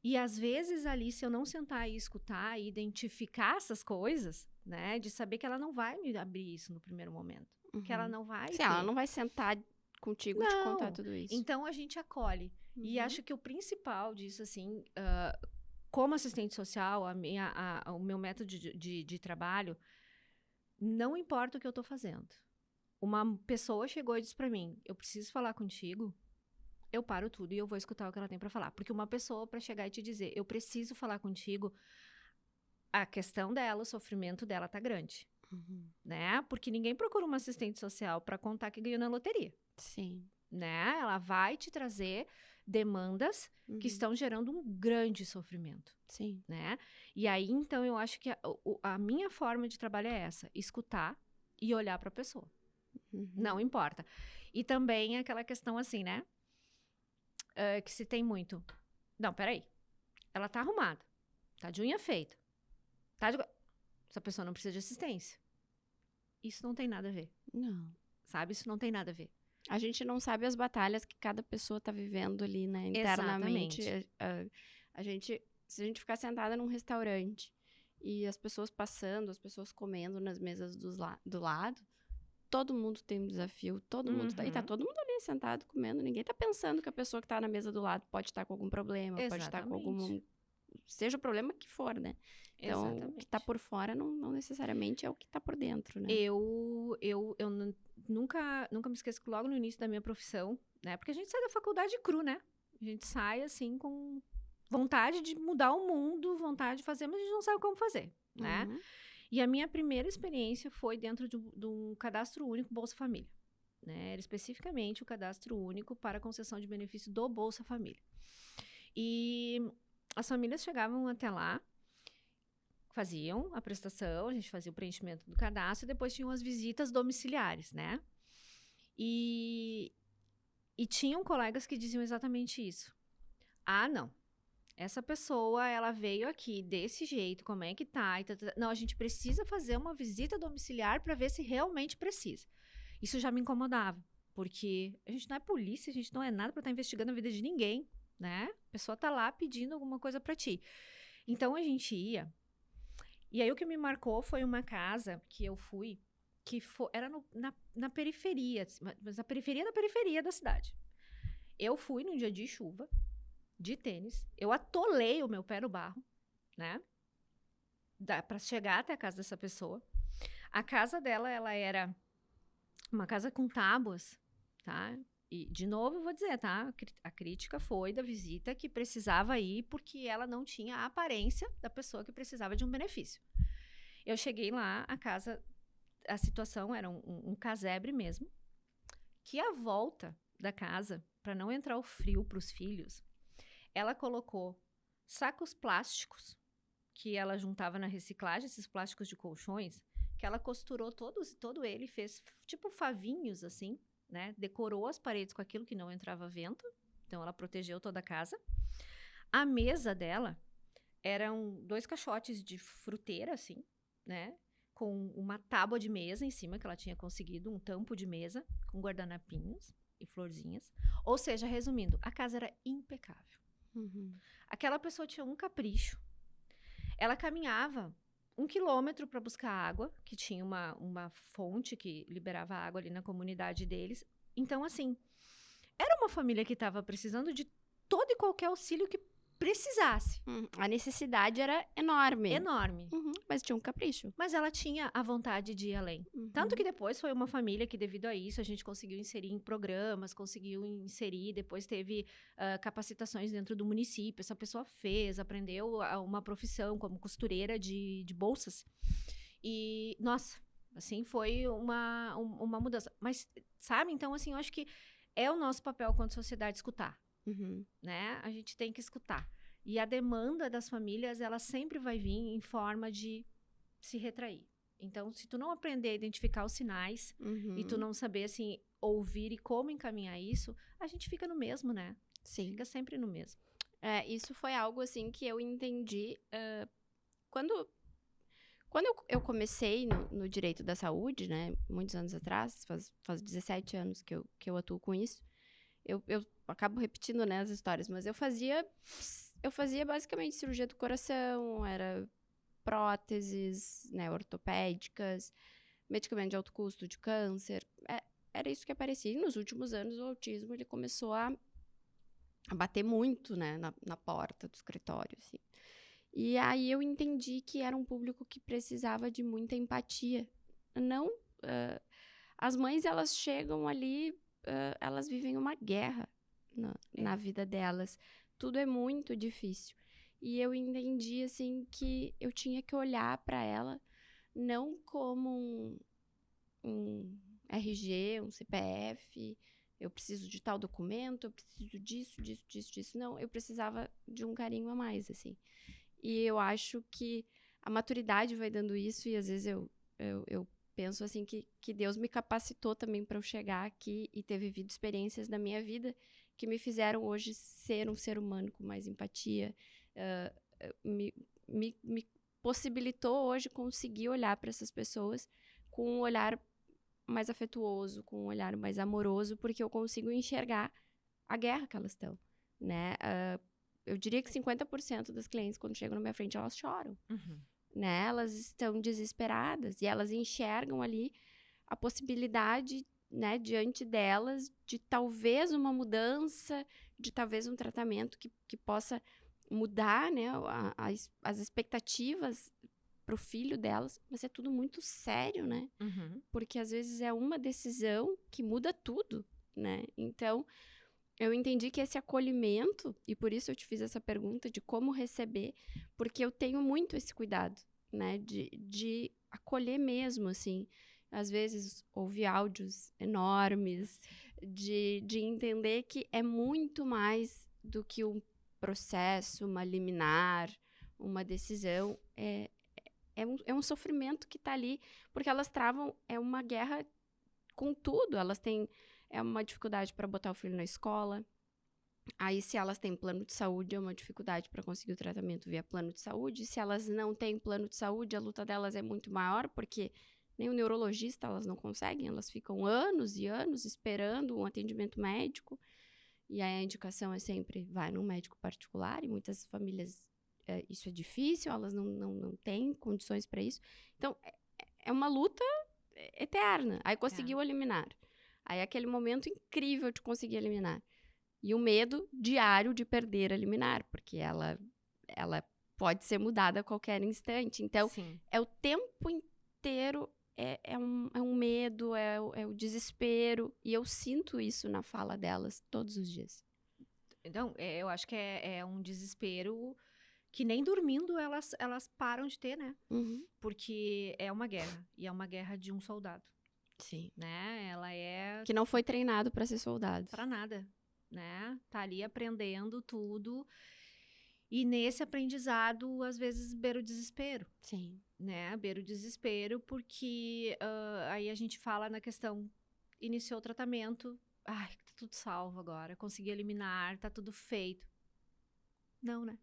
E às vezes ali, se eu não sentar e escutar e identificar essas coisas, né? De saber que ela não vai me abrir isso no primeiro momento. que ela não vai Sim, ter. ela não vai sentar contigo e te contar tudo isso. Então, a gente acolhe. E acho que o principal disso, assim, como assistente social, o meu método de trabalho, não importa o que eu tô fazendo. Uma pessoa chegou e disse pra mim, eu preciso falar contigo, eu paro tudo e eu vou escutar o que ela tem pra falar. Porque uma pessoa pra chegar e te dizer, eu preciso falar contigo, a questão dela, o sofrimento dela tá grande, né? Porque ninguém procura uma assistente social pra contar que ganhou na loteria. Sim. Né? Ela vai te trazer demandas que estão gerando um grande sofrimento. Sim. Né? E aí, então, eu acho que a minha forma de trabalho é essa, escutar e olhar pra pessoa. Não importa. E também aquela questão assim, né? Que se tem muito. Não, peraí. Ela tá arrumada. Tá de unha feita. Essa pessoa não precisa de assistência. Isso não tem nada a ver. Não. Sabe? Isso não tem nada a ver. A gente não sabe as batalhas que cada pessoa tá vivendo ali, né? Internamente. Se a gente ficar sentada num restaurante e as pessoas passando, as pessoas comendo nas mesas do lado, todo mundo tem um desafio, todo mundo e tá todo mundo ali sentado comendo, ninguém tá pensando que a pessoa que tá na mesa do lado pode estar com algum problema, pode estar com algum, seja o problema que for, né? Então, o que tá por fora não necessariamente é o que tá por dentro, né? Eu nunca me esqueço que logo no início da minha profissão, né? Porque a gente sai da faculdade cru, né? A gente sai, assim, com vontade de mudar o mundo, vontade de fazer, mas a gente não sabe como fazer, né? E a minha primeira experiência foi dentro de um cadastro único Bolsa Família, né? Era especificamente o cadastro único para concessão de benefício do Bolsa Família. E as famílias chegavam até lá, faziam a prestação, a gente fazia o preenchimento do cadastro e depois tinham as visitas domiciliares, né? E tinham colegas que diziam exatamente isso. Ah, não. Essa pessoa, ela veio aqui desse jeito, como é que tá? Não, a gente precisa fazer uma visita domiciliar para ver se realmente precisa. Isso já me incomodava, porque a gente não é polícia, a gente não é nada para estar investigando a vida de ninguém, né? A pessoa tá lá pedindo alguma coisa para ti. Então, a gente ia. E aí, o que me marcou foi uma casa que eu fui, que era na periferia, mas na periferia da periferia da cidade. Eu fui num dia de chuva, de tênis, eu atolei o meu pé no barro, né? Pra chegar até a casa dessa pessoa. A casa dela, ela era uma casa com tábuas, tá? E, de novo, eu vou dizer, tá? A crítica foi da visita que precisava ir porque ela não tinha a aparência da pessoa que precisava de um benefício. Eu cheguei lá, a situação era um casebre mesmo, que à volta da casa, para não entrar o frio para os filhos, ela colocou sacos plásticos que ela juntava na reciclagem, esses plásticos de colchões, que ela costurou todo ele, fez tipo favinhos assim, né? Decorou as paredes com aquilo que não entrava vento, então ela protegeu toda a casa. A mesa dela eram 2 caixotes de fruteira, assim, né? Com uma tábua de mesa em cima que ela tinha conseguido, um tampo de mesa com guardanapinhos e florzinhas. Ou seja, resumindo, a casa era impecável. Aquela pessoa tinha um capricho. Ela caminhava 1 quilômetro para buscar água, que tinha uma fonte que liberava água ali na comunidade deles. Então, assim, era uma família que estava precisando de todo e qualquer auxílio que precisasse. A necessidade era enorme. Enorme. Mas tinha um capricho. Mas ela tinha a vontade de ir além. Tanto que depois foi uma família que, devido a isso, a gente conseguiu inserir em programas, depois teve capacitações dentro do município. Essa pessoa aprendeu uma profissão como costureira de bolsas. E, nossa, assim, foi uma mudança. Mas, sabe? Então, assim, eu acho que é o nosso papel quanto sociedade escutar. Né? A gente tem que escutar. E a demanda das famílias, ela sempre vai vir em forma de se retrair. Então, se tu não aprender a identificar os sinais e tu não saber, assim, ouvir e como encaminhar isso, a gente fica no mesmo, né? Sim. Fica sempre no mesmo. Isso foi algo, assim, que eu entendi quando eu comecei no direito da saúde, né? Muitos anos atrás, faz 17 anos que eu atuo com isso. Eu acabo repetindo, né, as histórias, mas eu fazia basicamente cirurgia do coração, era próteses, né, ortopédicas, medicamento de alto custo, de câncer. Era isso que aparecia. E nos últimos anos, o autismo ele começou a bater muito, né, na porta do escritório, assim. E aí eu entendi que era um público que precisava de muita empatia. Não... as mães, elas chegam ali, elas vivem uma guerra na vida delas. Tudo é muito difícil. E eu entendi, assim, que eu tinha que olhar para ela não como um RG, um CPF, eu preciso de tal documento, eu preciso disso. Não, eu precisava de um carinho a mais, assim. E eu acho que a maturidade vai dando isso, e às vezes eu penso assim que Deus me capacitou também para eu chegar aqui e ter vivido experiências da minha vida que me fizeram hoje ser um ser humano com mais empatia, me possibilitou hoje conseguir olhar para essas pessoas com um olhar mais afetuoso, com um olhar mais amoroso, porque eu consigo enxergar a guerra que elas estão, né? Eu diria que 50% das clientes, quando chegam na minha frente, elas choram. Uhum. Né? Elas estão desesperadas e elas enxergam ali a possibilidade, né, diante delas de talvez uma mudança, de talvez um tratamento que possa mudar, né, as expectativas para o filho delas, mas é tudo muito sério, né? Uhum. Porque às vezes é uma decisão que muda tudo, né? Então, eu entendi que esse acolhimento, e por isso eu te fiz essa pergunta de como receber, porque eu tenho muito esse cuidado, né, de acolher mesmo, assim. Às vezes, ouvir áudios enormes, de entender que é muito mais do que um processo, uma liminar, uma decisão. É um sofrimento que está ali, porque elas travam, é uma guerra com tudo. Elas têm uma dificuldade para botar o filho na escola. Aí, se elas têm plano de saúde, é uma dificuldade para conseguir o tratamento via plano de saúde. Se elas não têm plano de saúde, a luta delas é muito maior, porque nem o neurologista elas não conseguem. Elas ficam anos e anos esperando um atendimento médico. E aí a indicação é sempre, vai num médico particular. E muitas famílias, isso é difícil, elas não têm condições para isso. Então, é uma luta eterna. Aí conseguiu eliminar. Aí aquele momento incrível de conseguir eliminar. E o medo diário de perder a liminar, porque ela pode ser mudada a qualquer instante. Então, Sim. é o tempo inteiro, é um medo, é o desespero. E eu sinto isso na fala delas todos os dias. Então, eu acho que é um desespero que nem dormindo elas param de ter, né? Uhum. Porque é uma guerra. E é uma guerra de um soldado. Sim. Né? Ela é... Que não foi treinado para ser soldado. Para nada. Né? Tá ali aprendendo tudo. E nesse aprendizado, às vezes, beira o desespero. Sim. Né? Beira o desespero, porque aí a gente fala na questão, iniciou o tratamento, ai, tá tudo salvo agora, consegui eliminar, tá tudo feito. Não, né?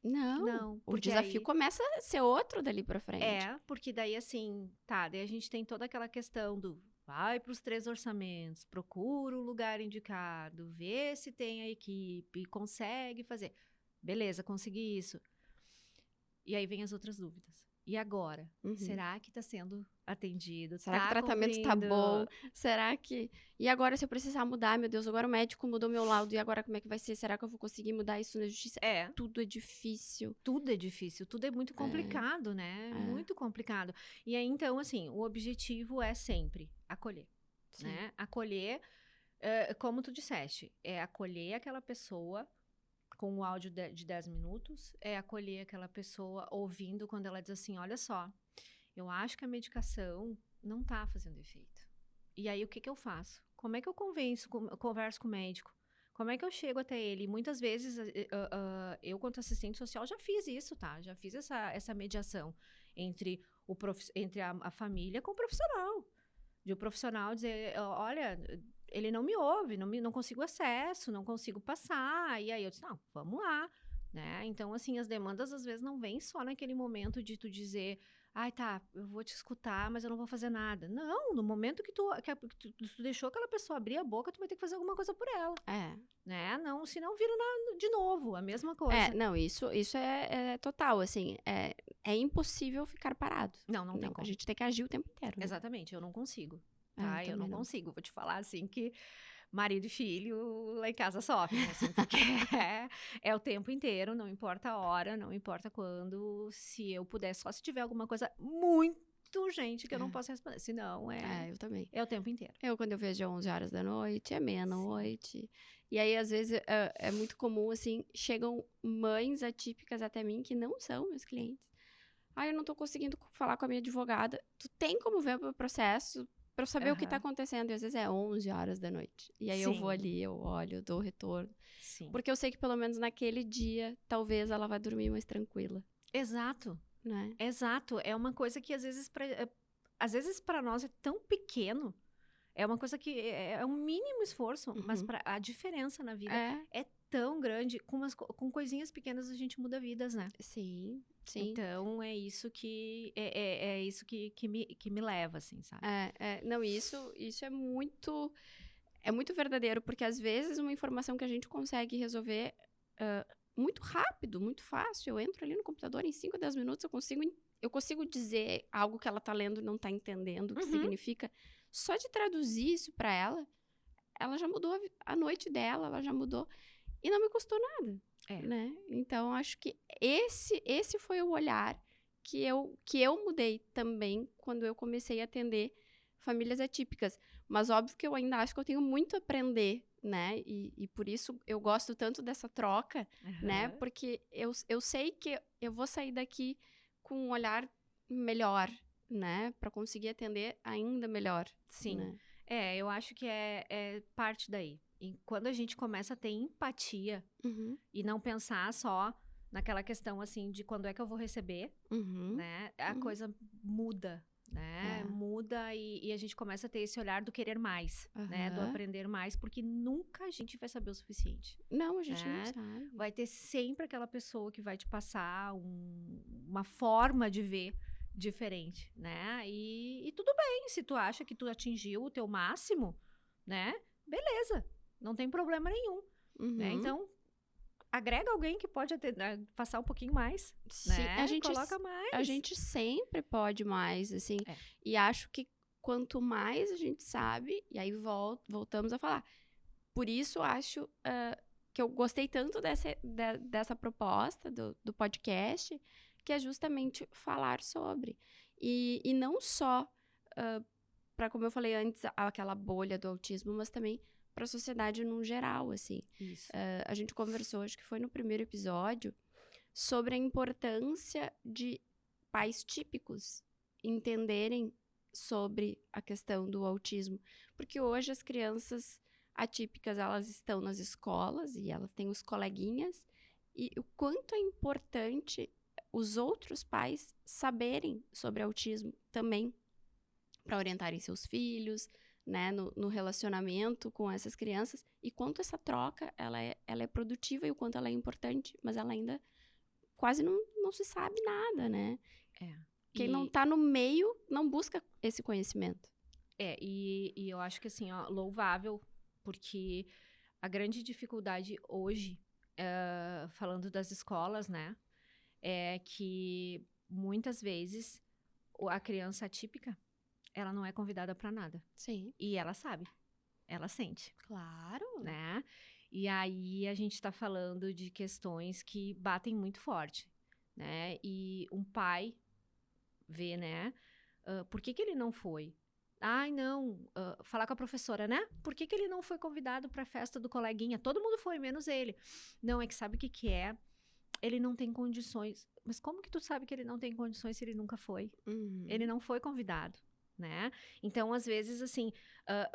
Não. O desafio aí, começa a ser outro dali pra frente. Porque daí assim, daí a gente tem toda aquela questão do vai para os 3 orçamentos, procura o lugar indicado, vê se tem a equipe, consegue fazer. Beleza, consegui isso. E aí vem as outras dúvidas. E agora? Uhum. Será que está sendo atendido? Será que o tratamento está bom? Será que... E agora, se eu precisar mudar, meu Deus, agora o médico mudou meu laudo, e agora como é que vai ser? Será que eu vou conseguir mudar isso na justiça? Tudo é difícil. Tudo é difícil, tudo é muito complicado, né? Muito complicado. E aí, então, assim, o objetivo é sempre acolher, né? Acolher, como tu disseste, é acolher aquela pessoa com o áudio de 10 minutos, é acolher aquela pessoa ouvindo quando ela diz assim, olha só, eu acho que a medicação não tá fazendo efeito. E aí, o que eu faço? Como é que eu converso com o médico? Como é que eu chego até ele? Muitas vezes, eu, quanto assistente social, já fiz isso, tá? Já fiz essa mediação entre a família com o profissional. De o profissional dizer, olha, ele não me ouve, não consigo acesso, não consigo passar. E aí eu disse, não, vamos lá. Né? Então, assim, as demandas às vezes não vêm só naquele momento de tu dizer, Ai, tá, eu vou te escutar, mas eu não vou fazer nada. Não, no momento que tu deixou aquela pessoa abrir a boca, tu vai ter que fazer alguma coisa por ela, É. né? Não, senão vira de novo, a mesma coisa. Não, isso é total, assim, é impossível ficar parado. Não tem A como. gente tem que agir o tempo inteiro, né? Exatamente, eu não consigo, Eu tá? Eu também não não. consigo. Vou te falar, assim, que marido e filho lá em casa sofrem, assim, porque é o tempo inteiro, não importa a hora, não importa quando. Se eu puder, só se tiver alguma coisa muito urgente que eu não posso responder. Senão, Eu também. é o tempo inteiro. Quando eu vejo 11 horas da noite, é Sim. meia-noite. E aí, às vezes, é muito comum, assim, chegam mães atípicas até mim que não são meus clientes. Eu não tô conseguindo falar com a minha advogada. Tu tem como ver o meu processo pra eu saber o que tá Aham. acontecendo? E às vezes é 11 horas da noite. E aí eu vou Sim, ali, eu olho, eu dou o retorno. sim. Porque eu sei que pelo menos naquele dia, talvez ela vai dormir mais tranquila, Exato, né? exato. É uma coisa que às vezes para nós é tão pequeno. É uma coisa que é um mínimo esforço, mas Uhum. a diferença na vida É, é tão grande. Com coisinhas pequenas a gente muda vidas, né? sim, sim. Então é isso é isso que me leva, assim, sabe? Não, isso é muito verdadeiro, porque às vezes uma informação que a gente consegue resolver muito rápido, muito fácil. Eu entro ali no computador em 5, 10 minutos, eu consigo dizer algo que ela tá lendo e não tá entendendo, o que Uhum. significa. Só de traduzir isso pra ela já mudou a noite dela, ela já mudou. E não me custou nada, É. né? Então, acho que esse foi o olhar que eu mudei também quando eu comecei a atender famílias atípicas. Mas óbvio que eu ainda acho que eu tenho muito a aprender, né? E por isso eu gosto tanto dessa troca, né? Aham. Porque eu sei que eu vou sair daqui com um olhar melhor, né? Para conseguir atender ainda melhor, Sim. né? Eu acho que é parte daí. E quando a gente começa a ter empatia Uhum, e não pensar só naquela questão assim de quando é que eu vou receber, uhum, né? A uhum. coisa muda, né? É. Muda e a gente começa a ter esse olhar do querer mais, né? Do Aham. aprender mais, porque nunca a gente vai saber o suficiente, Não, a gente não né? sabe. Vai ter sempre aquela pessoa que vai te passar uma forma de ver diferente, né? E tudo bem, se tu acha que tu atingiu o teu máximo, né? Beleza, não tem problema nenhum, né? Uhum. Então, agrega alguém que pode passar um pouquinho mais, Sim, né? Coloca a mais. gente sempre pode mais, assim. É. E acho que quanto mais a gente sabe, e aí voltamos a falar. Por isso, acho que eu gostei tanto dessa proposta do podcast, que é justamente falar sobre. E não só para, como eu falei antes, aquela bolha do autismo, mas também para a sociedade num geral, assim. Isso. A gente conversou, acho que foi no primeiro episódio, sobre a importância de pais típicos entenderem sobre a questão do autismo. Porque hoje as crianças atípicas, elas estão nas escolas e elas têm os coleguinhas, e o quanto é importante os outros pais saberem sobre autismo também, para orientarem seus filhos, né, no relacionamento com essas crianças, e quanto essa troca ela é produtiva e o quanto ela é importante, mas ela ainda quase não se sabe nada, né? É. Quem não tá no meio não busca esse conhecimento. E eu acho que assim, ó, louvável, porque a grande dificuldade hoje, falando das escolas, né, é que muitas vezes a criança atípica, ela não é convidada para nada. Sim. E ela sabe, ela sente, Claro. né? E aí a gente tá falando de questões que batem muito forte, né? E um pai vê, né? Por que ele não foi? Ai, não, falar com a professora, né? Por que ele não foi convidado para a festa do coleguinha? Todo mundo foi, menos ele. Não, é que sabe o que é? Ele não tem condições. Mas como que tu sabe que ele não tem condições se ele nunca foi? Uhum. Ele não foi convidado, né? Então, às vezes, assim,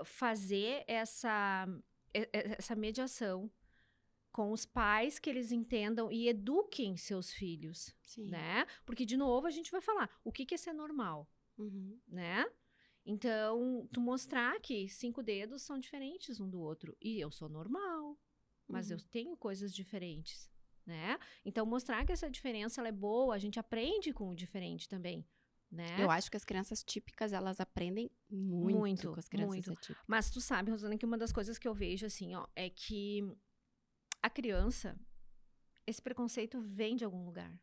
fazer essa mediação com os pais, que eles entendam e eduquem seus filhos, Sim. né? Porque, de novo, a gente vai falar, o que é ser normal, Uhum. né? Então, tu mostrar que 5 dedos são diferentes um do outro. E eu sou normal, mas eu tenho coisas diferentes, né? Então, mostrar que essa diferença ela é boa, a gente aprende com o diferente também, né? Eu acho que as crianças típicas, elas aprendem muito com as crianças atípicas. Mas tu sabe, Rosana, que uma das coisas que eu vejo, assim, ó, é que a criança, esse preconceito vem de algum lugar.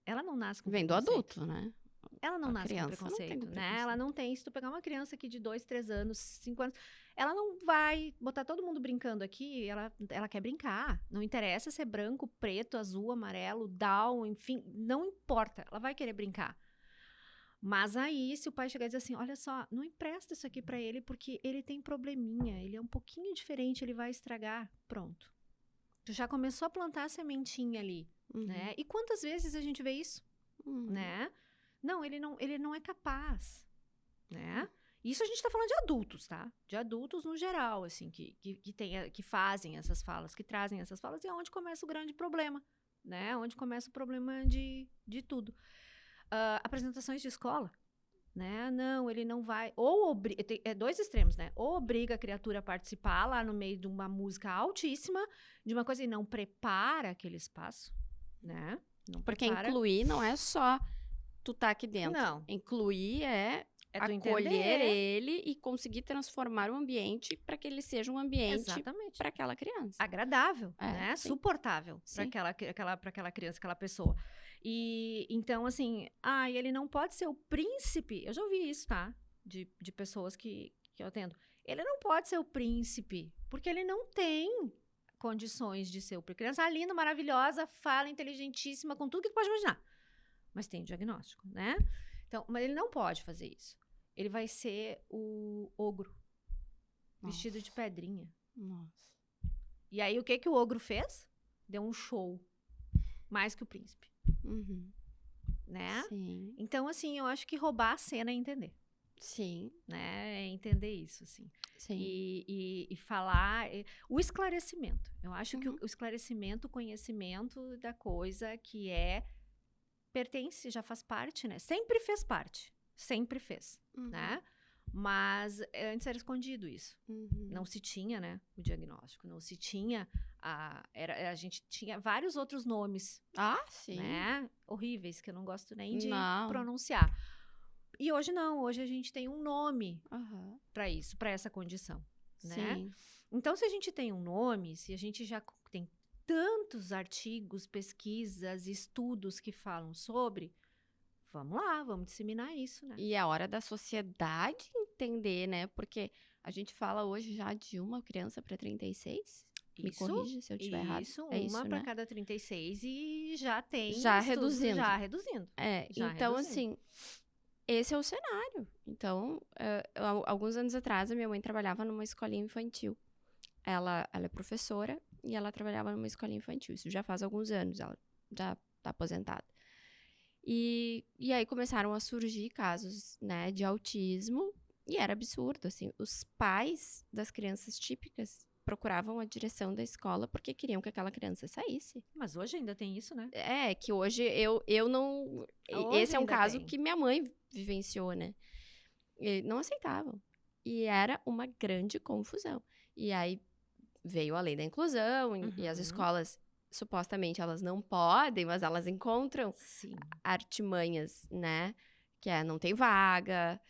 Ela não nasce com Vem do preconceito. adulto, né? Ela não A nasce com criança não tem preconceito, né? preconceito. Ela não tem. Se tu pegar uma criança aqui de 2, 3 anos, 5 anos, ela não vai botar todo mundo brincando aqui. Ela quer brincar. Não interessa se é branco, preto, azul, amarelo, down, enfim, não importa. Ela vai querer brincar. Mas aí, se o pai chegar e dizer assim, olha só, não empresta isso aqui pra ele porque ele tem probleminha, ele é um pouquinho diferente, ele vai estragar. Pronto. Tu já começou a plantar a sementinha ali, né? E quantas vezes a gente vê isso, né? Não, ele não é capaz, né? Isso a gente tá falando de adultos, tá? De adultos no geral, assim, que fazem essas falas, que trazem essas falas, e é onde começa o grande problema, né? Onde começa o problema de tudo. Apresentações de escola, né? Não, ele não vai... É dois extremos, né? Ou obriga a criatura a participar lá no meio de uma música altíssima, de uma coisa, e não prepara aquele espaço, né? Não Porque prepara. incluir não é só tu tá aqui dentro. Não. Incluir é É tu acolher entender. ele e conseguir transformar o ambiente para que ele seja um ambiente Exatamente. para aquela criança. Agradável, É, né? sim. Suportável para aquela criança, aquela pessoa. E então, assim, ele não pode ser o príncipe. Eu já ouvi isso, tá? De pessoas que eu atendo. Ele não pode ser o príncipe, porque ele não tem condições de ser o príncipe. Criança linda, maravilhosa, fala, inteligentíssima, com tudo que tu pode imaginar. Mas tem diagnóstico, né? Então, mas ele não pode fazer isso. Ele vai ser o ogro, vestido de pedrinha. Nossa. E aí, o que o ogro fez? Deu um show. Mais que o príncipe. Né? Sim. Então, assim, eu acho que roubar a cena é entender. Sim. Né? É entender isso, assim. Sim. E falar... O esclarecimento. Eu acho que o esclarecimento, o conhecimento da coisa que pertence, já faz parte, né? Sempre fez parte. Sempre fez, né? Mas antes era escondido isso. Não se tinha, né, o diagnóstico. Não se tinha... a gente tinha vários outros nomes. Sim. Né? Horríveis, que eu não gosto nem de Não. pronunciar. E hoje não. Hoje a gente tem um nome para isso, para essa condição. Né? Sim. Então, se a gente tem um nome, se a gente já tem tantos artigos, pesquisas, estudos que falam sobre... Vamos lá, vamos disseminar isso, né? E é hora da sociedade entender, né? Porque a gente fala hoje já de uma criança para 36. Me corrige se eu estiver errado. Isso, é uma isso, para né? cada 36 e já tem Já estudos, reduzindo. Já reduzindo. Então, assim, esse é o cenário. Então, alguns anos atrás, a minha mãe trabalhava numa escolinha infantil. Ela é professora e ela trabalhava numa escolinha infantil. Isso já faz alguns anos, ela já está aposentada. E aí começaram a surgir casos, né, de autismo, e era absurdo, assim, os pais das crianças típicas procuravam a direção da escola porque queriam que aquela criança saísse. Mas hoje ainda tem isso, né? Que hoje eu não... Hoje esse é um ainda caso tem. que minha mãe vivenciou, né? E não aceitavam. E era uma grande confusão. E aí veio a lei da inclusão, e as escolas... supostamente elas não podem, mas elas encontram artimanhas, né? Que não tem vaga,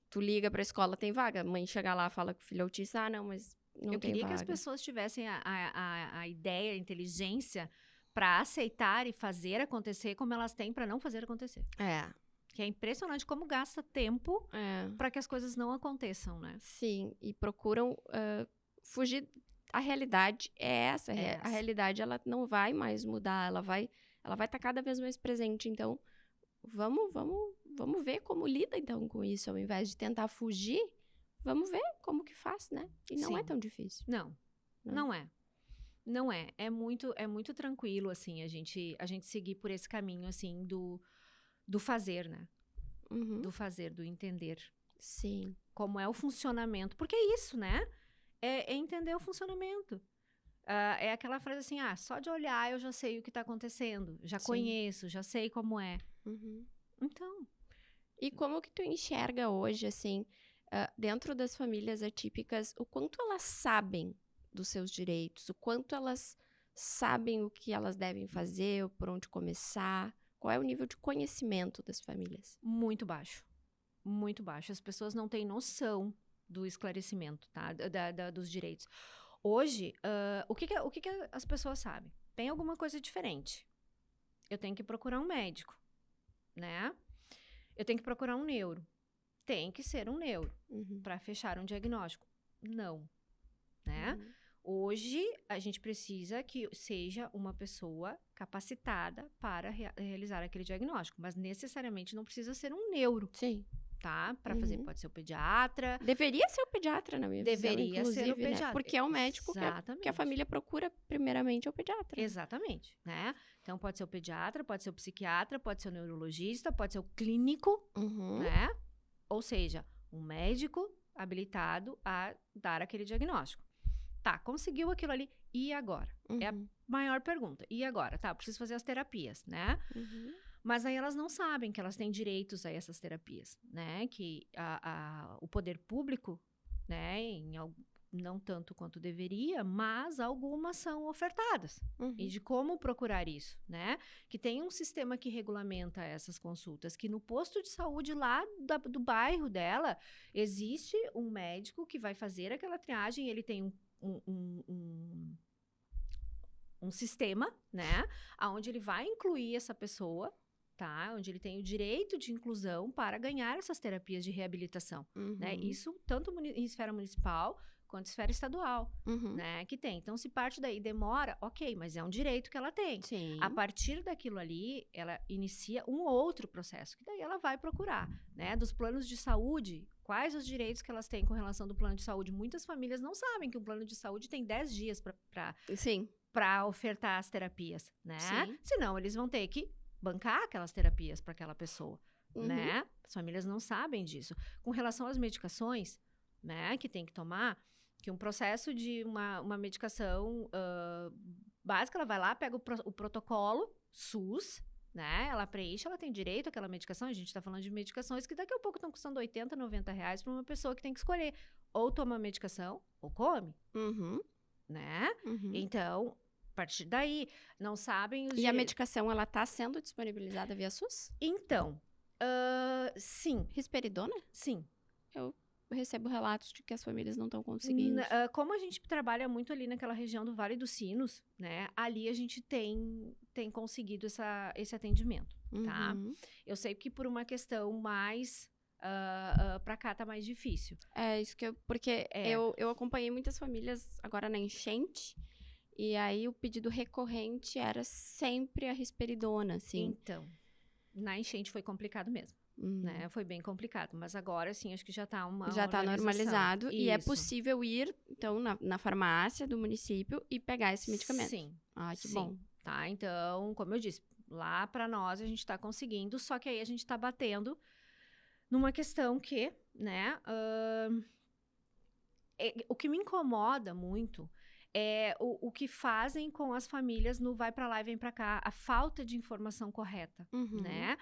tu liga pra escola, tem vaga. A mãe chega lá, fala com o filho autista, não, mas não tem vaga. Eu queria que as pessoas tivessem a ideia, a inteligência pra aceitar e fazer acontecer como elas têm pra não fazer acontecer. Que é impressionante como gasta tempo pra que as coisas não aconteçam, né? Sim, e procuram fugir. A realidade é essa. A realidade, ela não vai mais mudar. Ela vai estar cada vez mais presente. Então, vamos ver como lida, então, com isso. Ao invés de tentar fugir, vamos ver como que faz, né? E não é tão difícil. Não é. Não é. É muito tranquilo, assim, a gente seguir por esse caminho, assim, do fazer, né? Do fazer, do entender. Sim. Como é o funcionamento. Porque é isso, né? É entender o funcionamento. É aquela frase assim, só de olhar eu já sei o que está acontecendo. Já conheço, já sei como é. Então. E como que tu enxerga hoje, assim, dentro das famílias atípicas, o quanto elas sabem dos seus direitos? O quanto elas sabem o que elas devem fazer, ou por onde começar? Qual é o nível de conhecimento das famílias? Muito baixo. Muito baixo. As pessoas não têm noção do esclarecimento, tá? Dos direitos. Hoje, o que as pessoas sabem? Tem alguma coisa diferente. Eu tenho que procurar um médico, né? Eu tenho que procurar um neuro. Tem que ser um neuro para fechar um diagnóstico. Não, né? Hoje, a gente precisa que seja uma pessoa capacitada para realizar aquele diagnóstico, mas necessariamente não precisa ser um neuro. Sim. Tá? Para fazer, pode ser o pediatra. Deveria ser o pediatra, na minha visão, Deveria ser o pediatra. Né? Porque é o médico que a família procura, primeiramente, é o pediatra. Exatamente, né? Então, pode ser o pediatra, pode ser o psiquiatra, pode ser o neurologista, pode ser o clínico, né? Ou seja, um médico habilitado a dar aquele diagnóstico. Tá, conseguiu aquilo ali, e agora? É a maior pergunta. E agora? Tá, eu preciso fazer as terapias, né? Mas aí elas não sabem que elas têm direitos a essas terapias, né? Que o poder público, né? Não tanto quanto deveria, mas algumas são ofertadas. E de como procurar isso, né? Que tem um sistema que regulamenta essas consultas, que no posto de saúde lá do bairro dela, existe um médico que vai fazer aquela triagem, ele tem um sistema, né? Onde ele vai incluir essa pessoa, tá? Onde ele tem o direito de inclusão para ganhar essas terapias de reabilitação, né? Isso tanto em esfera municipal quanto em esfera estadual, né? Que tem. Então, se parte daí demora, ok, mas é um direito que ela tem. Sim. A partir daquilo ali, ela inicia um outro processo, que daí ela vai procurar, né? Dos planos de saúde, quais os direitos que elas têm com relação do plano de saúde? Muitas famílias não sabem que o plano de saúde tem 10 dias para ofertar as terapias, né? Sim. Senão, eles vão ter que bancar aquelas terapias para aquela pessoa, né? As famílias não sabem disso. Com relação às medicações, né, que tem que tomar, que um processo de uma medicação básica, ela vai lá, pega o protocolo SUS, né? Ela preenche, ela tem direito àquela medicação. A gente está falando de medicações que daqui a pouco estão custando R$80, R$90 para uma pessoa que tem que escolher. Ou toma a medicação, ou come, né? Então, a partir daí, não sabem os E a medicação, ela tá sendo disponibilizada via SUS? Então, sim. Risperidona? Sim. Eu recebo relatos de que as famílias não estão conseguindo. Como a gente trabalha muito ali naquela região do Vale dos Sinos, né? Ali a gente tem conseguido esse atendimento, tá? Eu sei que por uma questão mais... pra cá tá mais difícil. Isso que eu acompanhei muitas famílias agora na enchente, e aí o pedido recorrente era sempre a risperidona, assim. Então, na enchente foi complicado mesmo. Né? Foi bem complicado, mas agora sim, acho que já tá normalizado. Isso. E é possível ir, então, na farmácia do município e pegar esse medicamento. Sim. Que bom. Tá, então, como eu disse, lá para nós a gente tá conseguindo, só que aí a gente tá batendo numa questão que, né, o que me incomoda muito é o que fazem com as famílias no vai pra lá e vem pra cá, a falta de informação correta, né?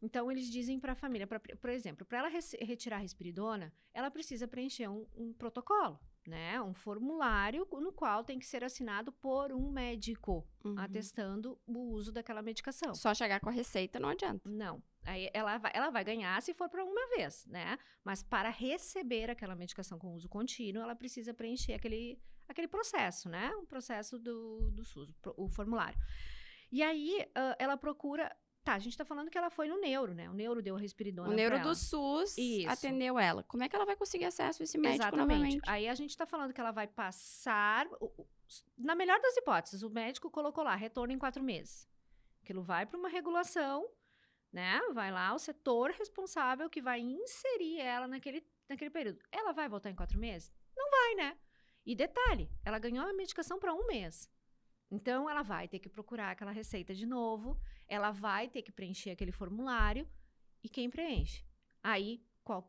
Então, eles dizem pra família, por exemplo, pra ela retirar a risperidona, ela precisa preencher um protocolo, né? Um formulário no qual tem que ser assinado por um médico, atestando o uso daquela medicação. Só chegar com a receita não adianta. Não. Aí ela vai ganhar se for para uma vez, né? Mas para receber aquela medicação com uso contínuo, ela precisa preencher aquele processo, né? Um processo do SUS, o formulário. E aí, ela procura... Tá, a gente tá falando que ela foi no neuro, né? O neuro deu a risperidona pra ela. O neuro do SUS atendeu ela. Como é que ela vai conseguir acesso a esse médico novamente? Aí a gente tá falando que ela vai passar... Na melhor das hipóteses, o médico colocou lá, retorno em 4 meses. Aquilo vai para uma regulação, né? Vai lá o setor responsável que vai inserir ela naquele período. Ela vai voltar em 4 meses? Não vai, né? E detalhe, ela ganhou a medicação para 1 mês. Então, ela vai ter que procurar aquela receita de novo, ela vai ter que preencher aquele formulário, e quem preenche? Aí,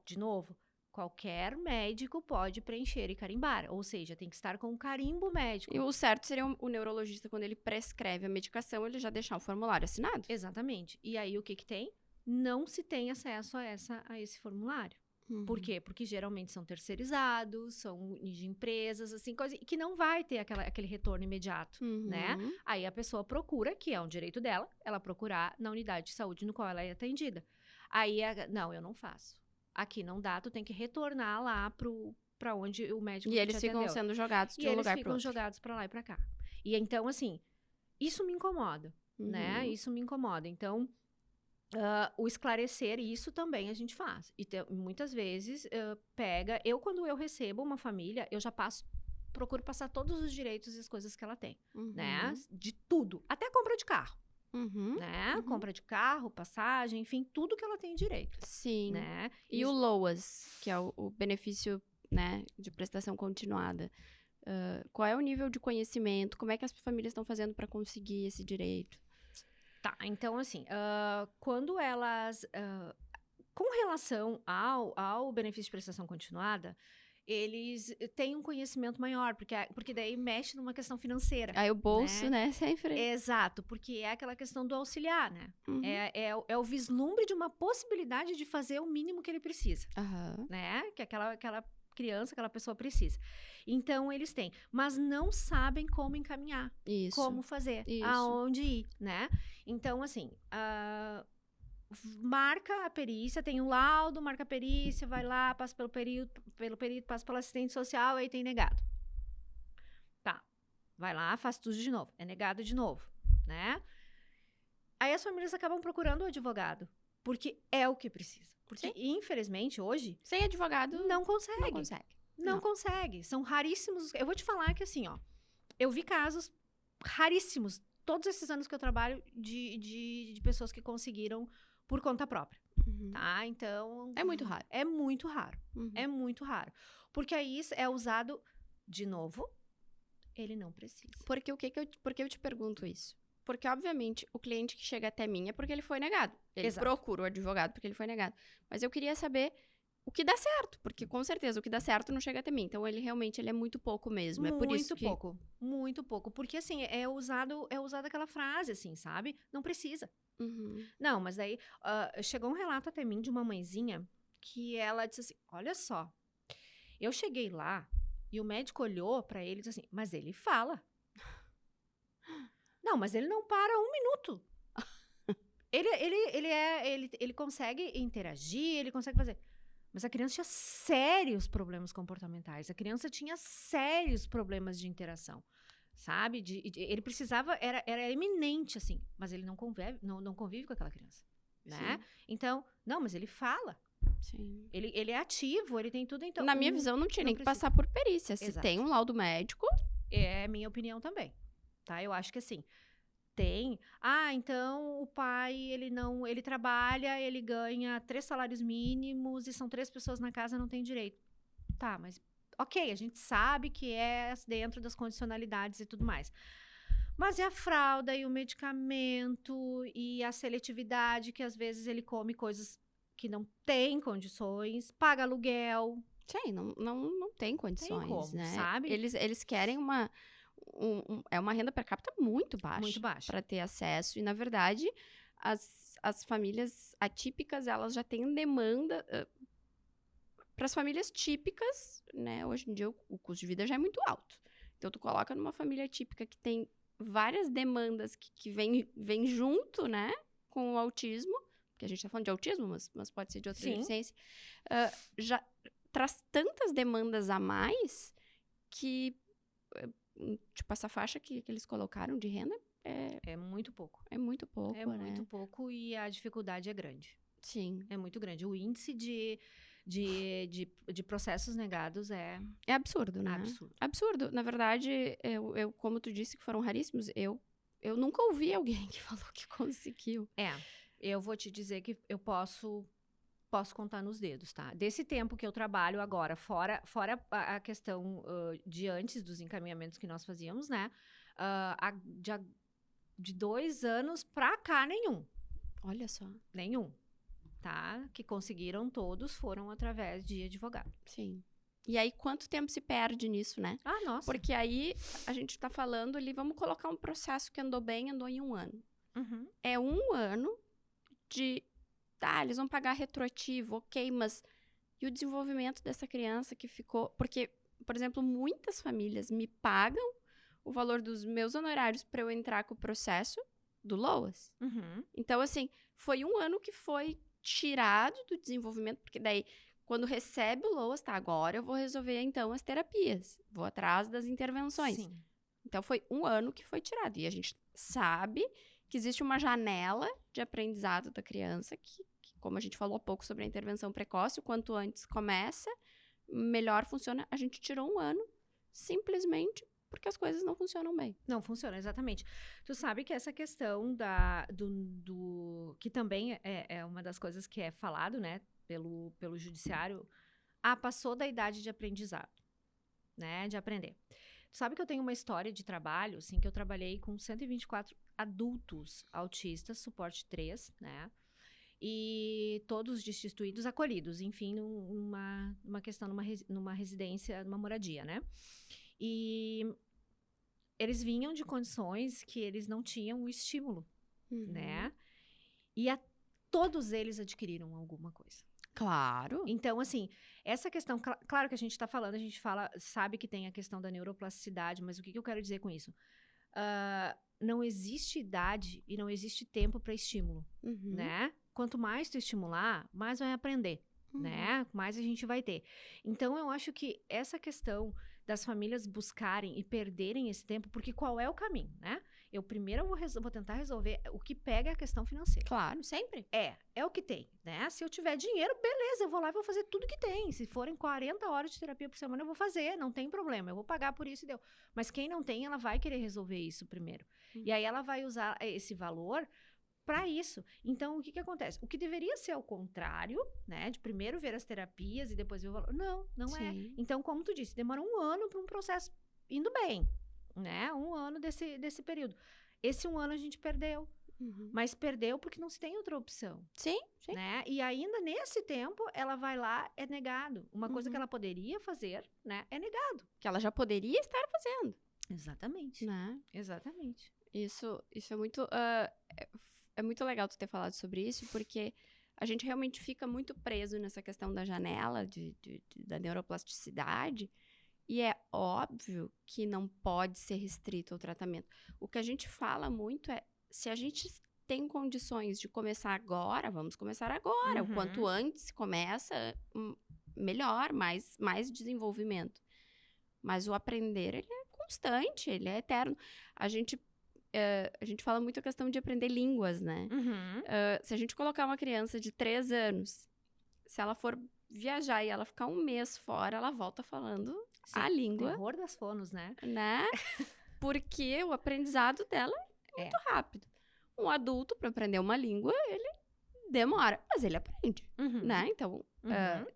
de novo, qualquer médico pode preencher e carimbar, ou seja, tem que estar com um carimbo médico. E o certo seria o neurologista, quando ele prescreve a medicação, ele já deixar o formulário assinado. Exatamente. E aí, o que tem? Não se tem acesso a esse formulário. Por quê? Porque geralmente são terceirizados, são de empresas, assim, coisa que não vai ter aquele retorno imediato, né? Aí a pessoa procura, que é um direito dela, ela procurar na unidade de saúde no qual ela é atendida. Aí, não, eu não faço. Aqui não dá, tu tem que retornar lá pra onde o médico E te eles ficam atendeu. sendo jogados de um lugar pro outro. E eles ficam jogados pra lá e pra cá. E então, assim, isso me incomoda, né? Isso me incomoda. Então, o esclarecer, isso também a gente faz. E muitas vezes, quando eu recebo uma família, eu já procuro passar todos os direitos e as coisas que ela tem, né? De tudo, até compra de carro, né? Compra de carro, passagem, enfim, tudo que ela tem direito. Sim. Né? E o LOAS, que é o benefício, né, de prestação continuada. Qual é o nível de conhecimento? Como é que as famílias estão fazendo para conseguir esse direito? Tá, então assim, quando elas, com relação ao benefício de prestação continuada, eles têm um conhecimento maior, porque daí mexe numa questão financeira. Aí o bolso, né, sempre. Exato, porque é aquela questão do auxiliar, né? É o vislumbre de uma possibilidade de fazer o mínimo que ele precisa, né? Que aquela criança, aquela pessoa precisa. Então, eles têm, mas não sabem como encaminhar, como fazer, aonde ir, né? Então, assim, marca a perícia, tem um laudo, marca a perícia, vai lá, passa pelo perito, passa pelo assistente social, aí tem negado. Tá, vai lá, faz tudo de novo, é negado de novo, né? Aí as famílias acabam procurando o advogado, porque é o que precisa. Porque, infelizmente, hoje... Sem advogado... Não consegue. São raríssimos... Eu vou te falar que, assim, ó... Eu vi casos raríssimos, todos esses anos que eu trabalho, de pessoas que conseguiram por conta própria. Tá? Então... É muito raro. É muito raro. É muito raro. Porque aí é usado, de novo, ele não precisa. Por que eu te pergunto isso? Porque, obviamente, o cliente que chega até mim é porque ele foi negado. Ele procura o advogado porque ele foi negado. Mas eu queria saber o que dá certo. Porque, com certeza, o que dá certo não chega até mim. Então, ele é muito pouco mesmo. É por isso que... Muito pouco. Porque, assim, é usado aquela frase, assim, sabe? Não precisa. Não, mas aí, chegou um relato até mim de uma mãezinha que ela disse assim, olha só, eu cheguei lá e o médico olhou pra ele e disse assim, mas ele fala. Não, mas ele não para um minuto. Ele consegue interagir, ele consegue fazer. Mas a criança tinha sérios problemas comportamentais. A criança tinha sérios problemas de interação. Sabe? Ele precisava, era eminente, assim. Mas ele não convive com aquela criança. Né? Então, não, mas ele fala. Sim. Ele é ativo, ele tem tudo. Então, na minha visão, não tinha nem que passar por perícia. Se tem um laudo médico... É minha opinião também. Tá? Eu acho que assim, tem... então o pai, ele trabalha, ele ganha 3 salários mínimos e são 3 pessoas na casa, não tem direito. Tá, mas ok, a gente sabe que é dentro das condicionalidades e tudo mais. Mas e a fralda e o medicamento e a seletividade, que às vezes ele come coisas que não tem condições, paga aluguel. Sim, não tem condições, tem como, né? Sabe? Eles querem uma renda per capita muito baixa. Muito baixa. Para ter acesso. E, na verdade, as famílias atípicas, elas já têm demanda... para as famílias típicas, né? Hoje em dia, o custo de vida já é muito alto. Então, tu coloca numa família típica que tem várias demandas que vem junto, né? Com o autismo. Porque a gente tá falando de autismo, mas pode ser de outra deficiência. Já traz tantas demandas a mais que... Tipo, essa faixa que eles colocaram de renda é muito pouco. É muito pouco, né? Muito pouco e a dificuldade é grande. Sim. É muito grande. O índice de processos negados é absurdo, né? Absurdo. Na verdade, eu como tu disse que foram raríssimos, eu nunca ouvi alguém que falou que conseguiu. Eu vou te dizer que eu posso contar nos dedos, tá? Desse tempo que eu trabalho agora, fora a questão de antes dos encaminhamentos que nós fazíamos, né? De 2 anos pra cá, nenhum. Olha só. Nenhum. Tá? Que conseguiram todos foram através de advogado. Sim. E aí, quanto tempo se perde nisso, né? Nossa. Porque aí, a gente tá falando ali, vamos colocar um processo que andou em 1 ano. É 1 ano de... Tá, eles vão pagar retroativo, ok, mas e o desenvolvimento dessa criança que ficou... Porque, por exemplo, muitas famílias me pagam o valor dos meus honorários para eu entrar com o processo do LOAS. Uhum. Então, assim, foi um ano que foi tirado do desenvolvimento, porque daí, quando recebe o LOAS, tá, agora eu vou resolver, então, as terapias. Vou atrás das intervenções. Sim. Então, foi um ano que foi tirado. E a gente sabe que existe uma janela de aprendizado da criança que, como a gente falou há pouco sobre a intervenção precoce, o quanto antes começa, melhor funciona. A gente tirou um ano, simplesmente porque as coisas não funcionam bem. Não funciona, exatamente. Tu sabe que essa questão que também é uma das coisas que é falado, né, pelo judiciário, passou da idade de aprendizado, né, de aprender. Tu sabe que eu tenho uma história de trabalho, assim, que eu trabalhei com 124 adultos autistas, suporte 3, né, e todos destituídos, acolhidos, enfim, numa questão, numa residência, numa moradia, né, e eles vinham de condições que eles não tinham o estímulo, né? E todos eles adquiriram alguma coisa. Claro. Então, assim, essa questão... Claro que a gente sabe que tem a questão da neuroplasticidade, mas o que eu quero dizer com isso? Não existe idade e não existe tempo para estímulo, né? Quanto mais tu estimular, mais vai aprender, né? Mais a gente vai ter. Então, eu acho que essa questão das famílias buscarem e perderem esse tempo, porque qual é o caminho, né? Eu primeiro vou tentar resolver o que pega é a questão financeira. Claro, sempre. É o que tem, né? Se eu tiver dinheiro, beleza, eu vou lá e vou fazer tudo que tem. Se forem 40 horas de terapia por semana, eu vou fazer, não tem problema, eu vou pagar por isso e deu. Mas quem não tem, ela vai querer resolver isso primeiro. E aí ela vai usar esse valor para isso. Então, o que acontece? O que deveria ser o contrário, né? De primeiro ver as terapias e depois ver o valor. Não é. Então, como tu disse, demora um ano para um processo indo bem, né? Um ano desse período. Esse um ano a gente perdeu. Mas perdeu porque não se tem outra opção. Sim. Né? E ainda nesse tempo, ela vai lá, é negado. Uma coisa que ela poderia fazer, né? É negado. Que ela já poderia estar fazendo. Exatamente. Né? Exatamente. Isso é muito... É muito legal tu ter falado sobre isso, porque a gente realmente fica muito preso nessa questão da janela, da neuroplasticidade, e é óbvio que não pode ser restrito ao tratamento. O que a gente fala muito é, se a gente tem condições de começar agora, vamos começar agora. O quanto antes começa, melhor, mais desenvolvimento. Mas o aprender, ele é constante, ele é eterno. A gente fala muito a questão de aprender línguas, né? Se a gente colocar uma criança de 3 anos, se ela for viajar e ela ficar um mês fora, ela volta falando a língua. Terror das fonos, né? Porque o aprendizado dela é muito rápido. Um adulto, para aprender uma língua, ele demora, mas ele aprende, né? Então,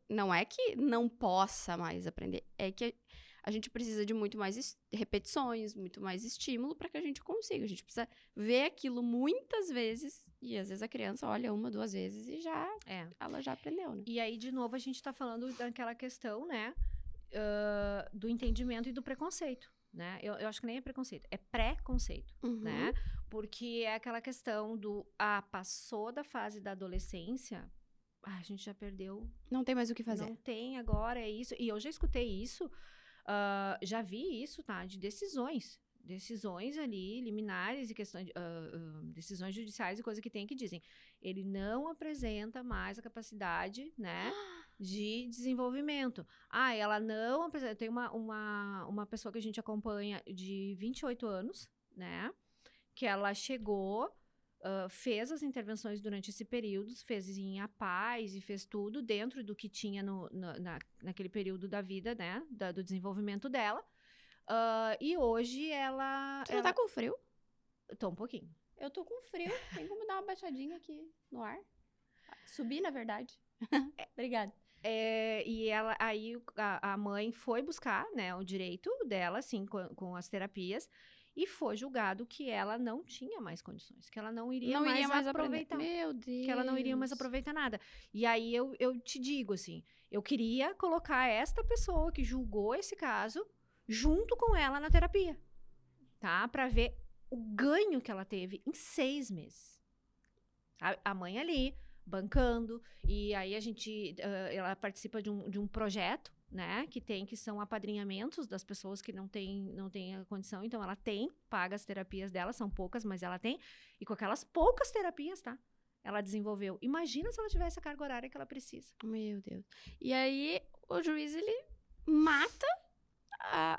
não é que não possa mais aprender, é que a gente precisa de muito mais repetições, muito mais estímulo para que a gente consiga. A gente precisa ver aquilo muitas vezes, e às vezes a criança olha 1, 2 vezes e ela já aprendeu, né? E aí, de novo, a gente tá falando daquela questão, né, do entendimento e do preconceito, né? Eu acho que nem é preconceito, é pré-conceito, né? Porque é aquela questão passou da fase da adolescência, a gente já perdeu. Não tem mais o que fazer. Não tem, agora é isso. E eu já escutei isso, já vi isso, tá? De decisões ali, liminares e questões de, decisões judiciais e coisa que tem que dizem. Ele não apresenta mais a capacidade, né, de desenvolvimento. Ela não apresenta... Tem uma pessoa que a gente acompanha de 28 anos, né, que ela chegou, fez as intervenções durante esse período, fez em paz e fez tudo dentro do que tinha naquele período da vida, né, do desenvolvimento dela. E hoje ela... Tu não tá com frio? Tô um pouquinho. Eu tô com frio. Tem como dar uma baixadinha aqui no ar? Subir, na verdade. Obrigada. E ela, aí a mãe foi buscar, né, o direito dela, assim, com as terapias, e foi julgado que ela não tinha mais condições, que ela não iria mais aproveitar. Meu Deus. Que ela não iria mais aproveitar nada. E aí eu te digo, assim, eu queria colocar esta pessoa que julgou esse caso junto com ela na terapia, tá? Pra ver o ganho que ela teve em 6 meses. A mãe ali bancando, e aí ela participa de um projeto, né, que são apadrinhamentos das pessoas que não têm a condição, então ela paga as terapias dela, são poucas, mas ela tem, e com aquelas poucas terapias, tá? Ela desenvolveu. Imagina se ela tivesse a carga horária que ela precisa. Meu Deus. E aí, o juiz, ele mata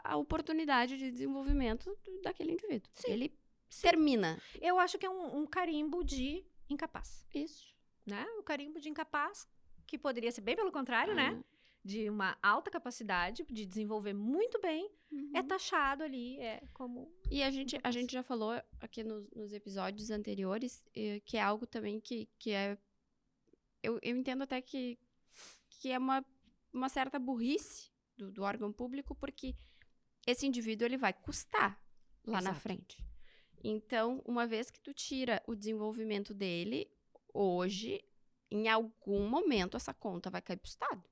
a oportunidade de desenvolvimento daquele indivíduo. Sim. Ele termina. Eu acho que é um carimbo de incapaz, Isso. né? O carimbo de incapaz, que poderia ser bem pelo contrário, né? De uma alta capacidade de desenvolver muito bem, é taxado ali, como... E a gente já falou aqui nos episódios anteriores, que é algo também que é... Eu entendo até que é uma certa burrice do órgão público, porque esse indivíduo, ele vai custar lá na frente. Então, uma vez que tu tira o desenvolvimento dele, hoje, em algum momento, essa conta vai cair pro Estado.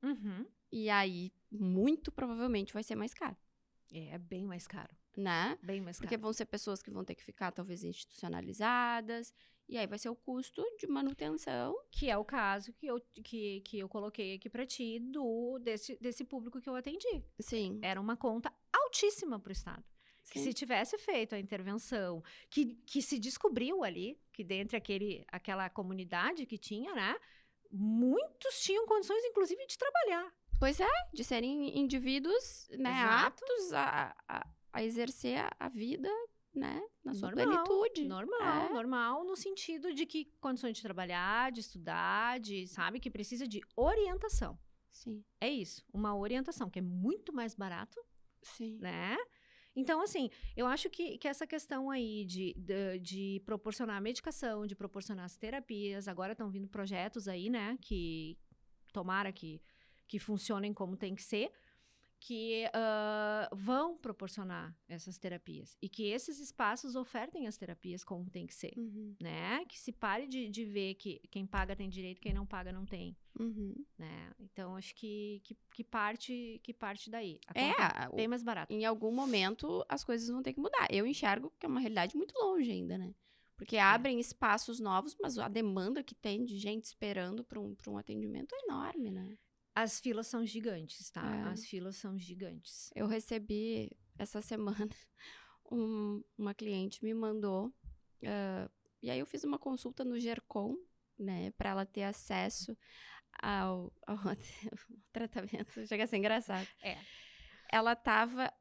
E aí, muito provavelmente, vai ser mais caro. É bem mais caro. Né? Bem mais caro. Porque vão ser pessoas que vão ter que ficar, talvez, institucionalizadas. E aí vai ser o custo de manutenção. Que é o caso que eu coloquei aqui pra ti desse público que eu atendi. Sim. Era uma conta altíssima pro Estado. Sim. Que se tivesse feito a intervenção, que se descobriu ali, que dentre aquela comunidade que tinha, né? Muitos tinham condições, inclusive, de trabalhar. Pois é, de serem indivíduos, né, aptos a exercer a vida, né, na sua plenitude. Normal, no sentido de que condições de trabalhar, de estudar, sabe, que precisa de orientação. Sim. É isso, uma orientação, que é muito mais barato, sim, né? Então, assim, eu acho que essa questão aí de proporcionar medicação, de proporcionar as terapias, agora estão vindo projetos aí, né, que tomara que funcionem como tem que ser, que vão proporcionar essas terapias. E que esses espaços ofertem as terapias como tem que ser, né? Que se pare de ver que quem paga tem direito, quem não paga não tem, né? Então, acho que parte daí. A conta é bem mais barata. Em algum momento, as coisas vão ter que mudar. Eu enxergo que é uma realidade muito longe ainda, né? Porque abrem espaços novos, mas a demanda que tem de gente esperando para um atendimento é enorme, né? As filas são gigantes, tá? As filas são gigantes. Eu recebi, essa semana, uma cliente me mandou, e aí eu fiz uma consulta no Gercom, né, para ela ter acesso ao tratamento. Chega a ser engraçado. Ela tava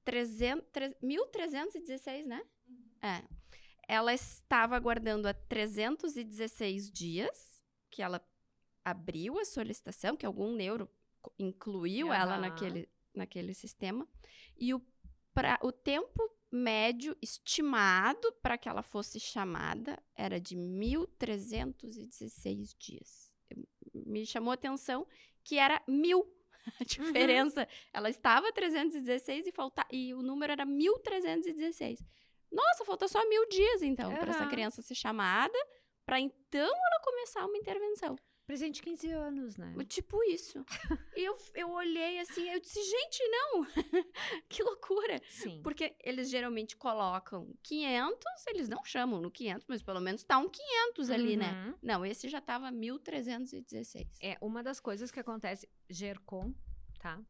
1.316, né? Ela estava aguardando há 316 dias, que ela abriu a solicitação, que algum neuro incluiu ela naquele sistema, e o tempo médio estimado para que ela fosse chamada era de 1.316 dias. Me chamou a atenção que era 1.000 a diferença. Ela estava 316 e o número era 1.316. Nossa, falta só 1.000 dias, então, para essa criança ser chamada, para então ela começar uma intervenção. Presente de 15 anos, né? Tipo isso. E eu olhei assim, eu disse, gente, não! Que loucura! Sim. Porque eles geralmente colocam 500, eles não chamam no 500, mas pelo menos tá um 500 ali, né? Não, esse já tava 1.316. Uma das coisas que acontece, Gercom, tá?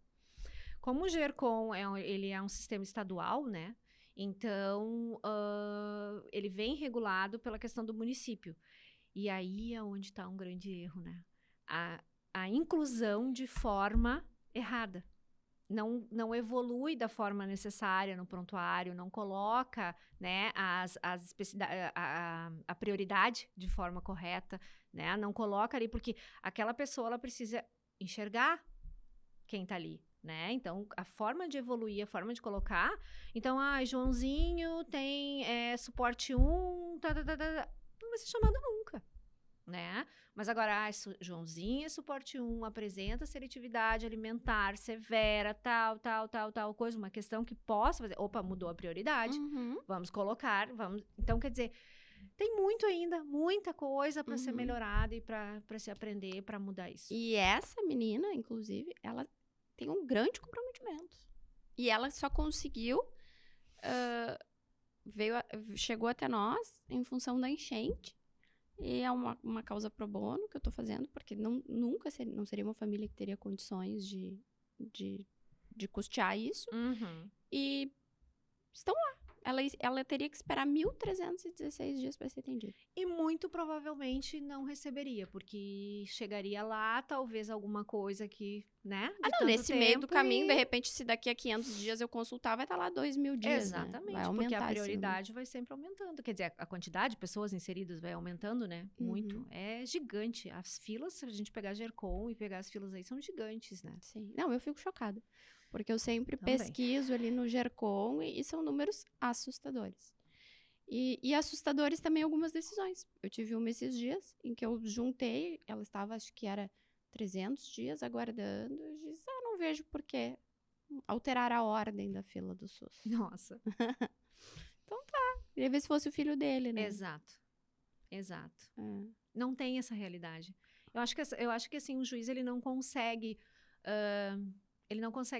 Como o Gercom, ele é um sistema estadual, né? Então, ele vem regulado pela questão do município. E aí é onde está um grande erro, né? A inclusão de forma errada. Não evolui da forma necessária no prontuário, não coloca, né, a prioridade de forma correta, né? Não coloca ali, porque aquela pessoa ela precisa enxergar quem está ali, né? Então, a forma de evoluir, a forma de colocar... Então, Joãozinho tem suporte 1, não vai ser chamado nunca, né? Mas agora, Joãozinho, suporte 1, apresenta seletividade alimentar severa, tal coisa, uma questão que possa fazer. Opa, mudou a prioridade. Vamos colocar, Então, quer dizer, tem muito ainda, muita coisa para ser melhorada e para se aprender, para mudar isso. E essa menina, inclusive, ela tem um grande comprometimento. E ela só conseguiu... chegou até nós em função da enchente, E é uma causa pro bono que eu tô fazendo, porque nunca não seria uma família que teria condições de custear isso. Uhum. E estão lá. Ela teria que esperar 1.316 dias para ser atendida. E muito provavelmente não receberia, porque chegaria lá, talvez alguma coisa que, né? De tanto Nesse meio do tempo caminho, de repente, se daqui a 500 dias eu consultar, vai estar lá 2.000 dias, né? Exatamente, Vai porque a aumentar esse número. prioridade vai sempre aumentando. Quer dizer, a quantidade de pessoas inseridas vai aumentando, né? Muito. É gigante. As filas, se a gente pegar Gercom e pegar as filas aí, são gigantes, né? Sim. Não, eu fico chocada. Porque eu sempre Também. pesquiso ali no Gercom e são números assustadores. E assustadores também algumas decisões. Eu tive uma esses dias em que eu juntei, ela estava, acho que era 300 dias aguardando. Eu disse, não vejo por que alterar a ordem da fila do SUS. Nossa. Então tá. Queria ver se fosse o filho dele, né? Exato. Não tem essa realidade. Eu acho que assim, o juiz ele não consegue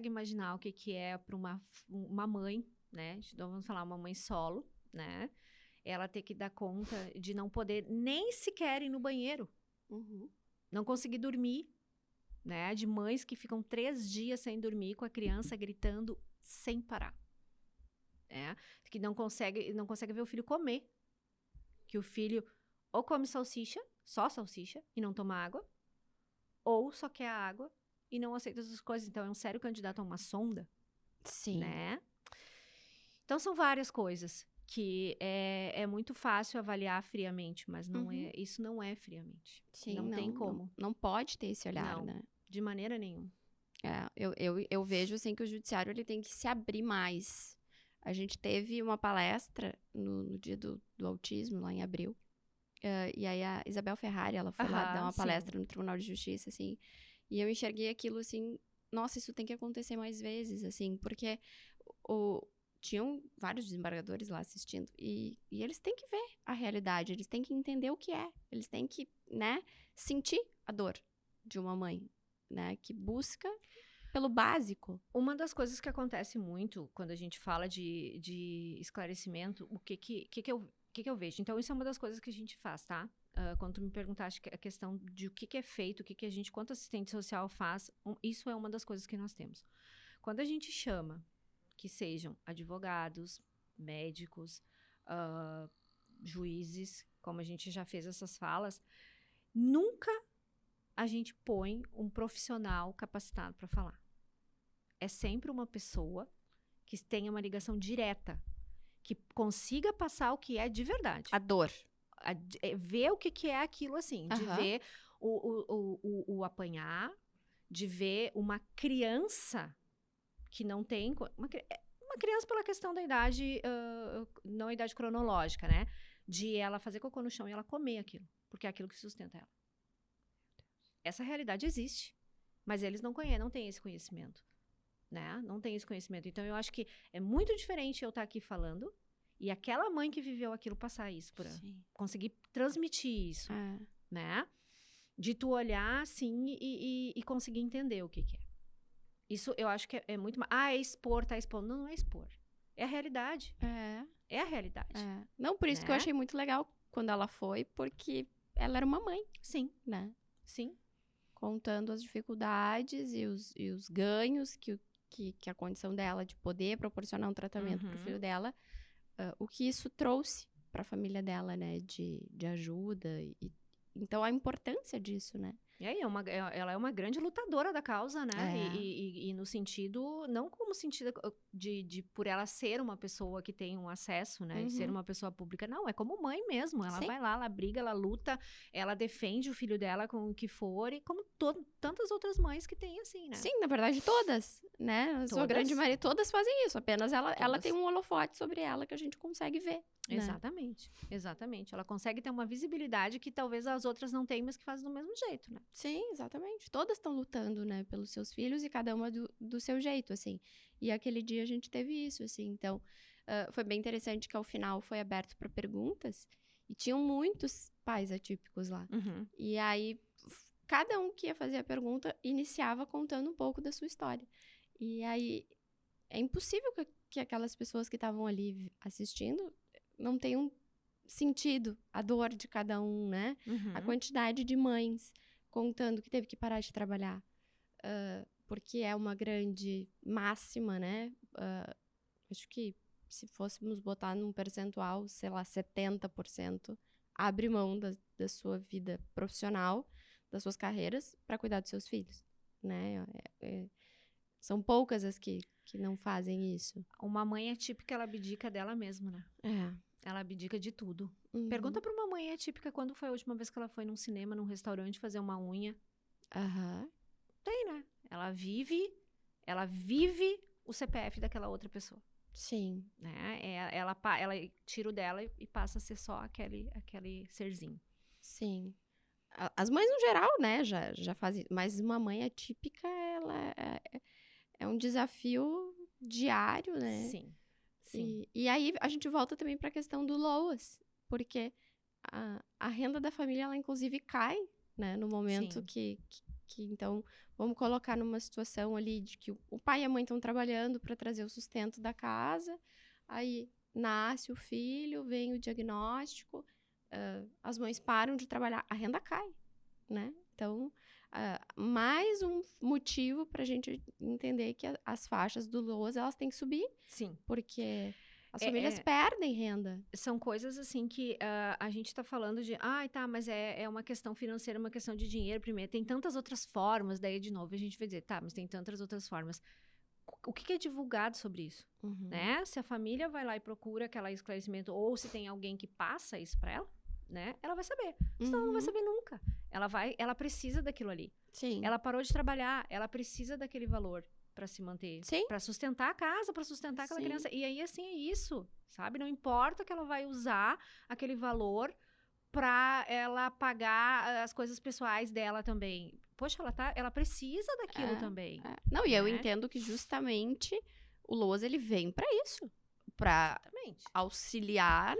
imaginar o que é para uma mãe, né? Então, vamos falar, uma mãe solo, né? Ela ter que dar conta de não poder nem sequer ir no banheiro. Não conseguir dormir, né? De mães que ficam 3 dias sem dormir com a criança gritando sem parar. Que não consegue ver o filho comer. Que o filho ou come salsicha, só salsicha, e não toma água, ou só quer a água e não aceita essas coisas. Então, é um sério candidato a uma sonda. Sim. Né? Então, são várias coisas que é muito fácil avaliar friamente, mas isso não é friamente. Sim, não tem como. Não pode ter esse olhar, não, né? De maneira nenhuma. Eu vejo, assim, que o judiciário ele tem que se abrir mais. A gente teve uma palestra no dia do autismo, lá em abril. E aí a Isabel Ferrari, ela foi lá dar uma palestra no Tribunal de Justiça, assim. E eu enxerguei aquilo, assim, nossa, isso tem que acontecer mais vezes, assim. Porque tinham vários desembargadores lá assistindo. E eles têm que ver a realidade, eles têm que entender o que é. Eles têm que, né, sentir a dor de uma mãe, né, que busca pelo básico. Uma das coisas que acontece muito quando a gente fala de esclarecimento, o que eu vejo? Então, isso é uma das coisas que a gente faz, tá? Quando tu me perguntaste a questão de o que é feito, quanto assistente social faz, isso é uma das coisas que nós temos. Quando a gente chama que sejam advogados, médicos, juízes, como a gente já fez essas falas, nunca a gente põe um profissional capacitado para falar. É sempre uma pessoa que tenha uma ligação direta, que consiga passar o que é de verdade. A dor. Ver o que é aquilo, assim, de ver o apanhar, de ver uma criança que não tem... Uma criança pela questão da idade, não a idade cronológica, né? De ela fazer cocô no chão e ela comer aquilo, porque é aquilo que sustenta ela. Essa realidade existe, mas eles não têm esse conhecimento, né? Não tem esse conhecimento. Então, eu acho que é muito diferente eu estar aqui falando e aquela mãe que viveu aquilo passar isso, conseguir transmitir isso, né? De tu olhar, assim, e conseguir entender o que é. Isso eu acho que é muito... é expor, tá expondo. Não é expor. É a realidade. É a realidade. Não, por isso que eu achei muito legal quando ela foi, porque ela era uma mãe. Sim. Né? Sim. Contando as dificuldades e os ganhos que a condição dela de poder proporcionar um tratamento pro filho dela, o que isso trouxe para a família dela, né? De ajuda. Então, a importância disso, né? Ela é uma grande lutadora da causa, né? E no sentido, não como sentido de por ela ser uma pessoa que tem um acesso, né? De ser uma pessoa pública. Não, é como mãe mesmo. Ela vai lá, ela briga, ela luta, ela defende o filho dela com o que for, e como tantas outras mães que tem assim, né? Sim, na verdade, todas, né? A sua grande maioria, todas fazem isso. Apenas ela tem um holofote sobre ela que a gente consegue ver. Exatamente, né? Exatamente. Ela consegue ter uma visibilidade que talvez as outras não tenham, mas que fazem do mesmo jeito, né? Sim, exatamente. Todas estão lutando, né, pelos seus filhos e cada uma do seu jeito, assim. E aquele dia a gente teve isso, assim. Então, foi bem interessante que ao final foi aberto para perguntas e tinham muitos pais atípicos lá. E aí, cada um que ia fazer a pergunta iniciava contando um pouco da sua história. E aí, é impossível que aquelas pessoas que estavam ali assistindo não tenham sentido a dor de cada um, né? A quantidade de mães contando que teve que parar de trabalhar, porque é uma grande máxima, né? Acho que se fôssemos botar num percentual, sei lá, 70% abre mão da sua vida profissional, das suas carreiras, para cuidar dos seus filhos, né? São poucas as que não fazem isso. Uma mãe atípica, ela abdica dela mesma, né? Ela abdica de tudo. Pergunta pra uma mãe atípica quando foi a última vez que ela foi num cinema, num restaurante, fazer uma unha. Tem, né? Ela vive o CPF daquela outra pessoa. Sim. Né? Ela tira o dela e passa a ser só aquele serzinho. Sim. As mães, no geral, né, já fazem. Mas uma mãe atípica, ela é um desafio diário, né? Sim. Sim. E aí a gente volta também para a questão do LOAS, porque a renda da família, ela inclusive cai, né? No momento que então, vamos colocar numa situação ali de que o pai e a mãe estão trabalhando para trazer o sustento da casa, aí nasce o filho, vem o diagnóstico, as mães param de trabalhar, a renda cai, né? Então, mais um motivo para a gente entender que as faixas do LOAS, elas têm que subir. Sim. Porque as famílias perdem renda. São coisas assim que a gente tá falando de, mas é uma questão financeira, uma questão de dinheiro primeiro. Tem tantas outras formas, daí de novo a gente vai dizer, mas tem tantas outras formas. O que é divulgado sobre isso? Né? Se a família vai lá e procura aquele esclarecimento, ou se tem alguém que passa isso para ela, né? Ela vai saber. Senão ela não vai saber nunca. Ela precisa daquilo ali. Sim. Ela parou de trabalhar, ela precisa daquele valor para se manter, para sustentar a casa, para sustentar aquela criança. E aí, assim, é isso, sabe? Não importa que ela vai usar aquele valor para ela pagar as coisas pessoais dela também. Poxa, ela precisa daquilo também. Não, e eu entendo que justamente o LOAS, ele vem para isso, para auxiliar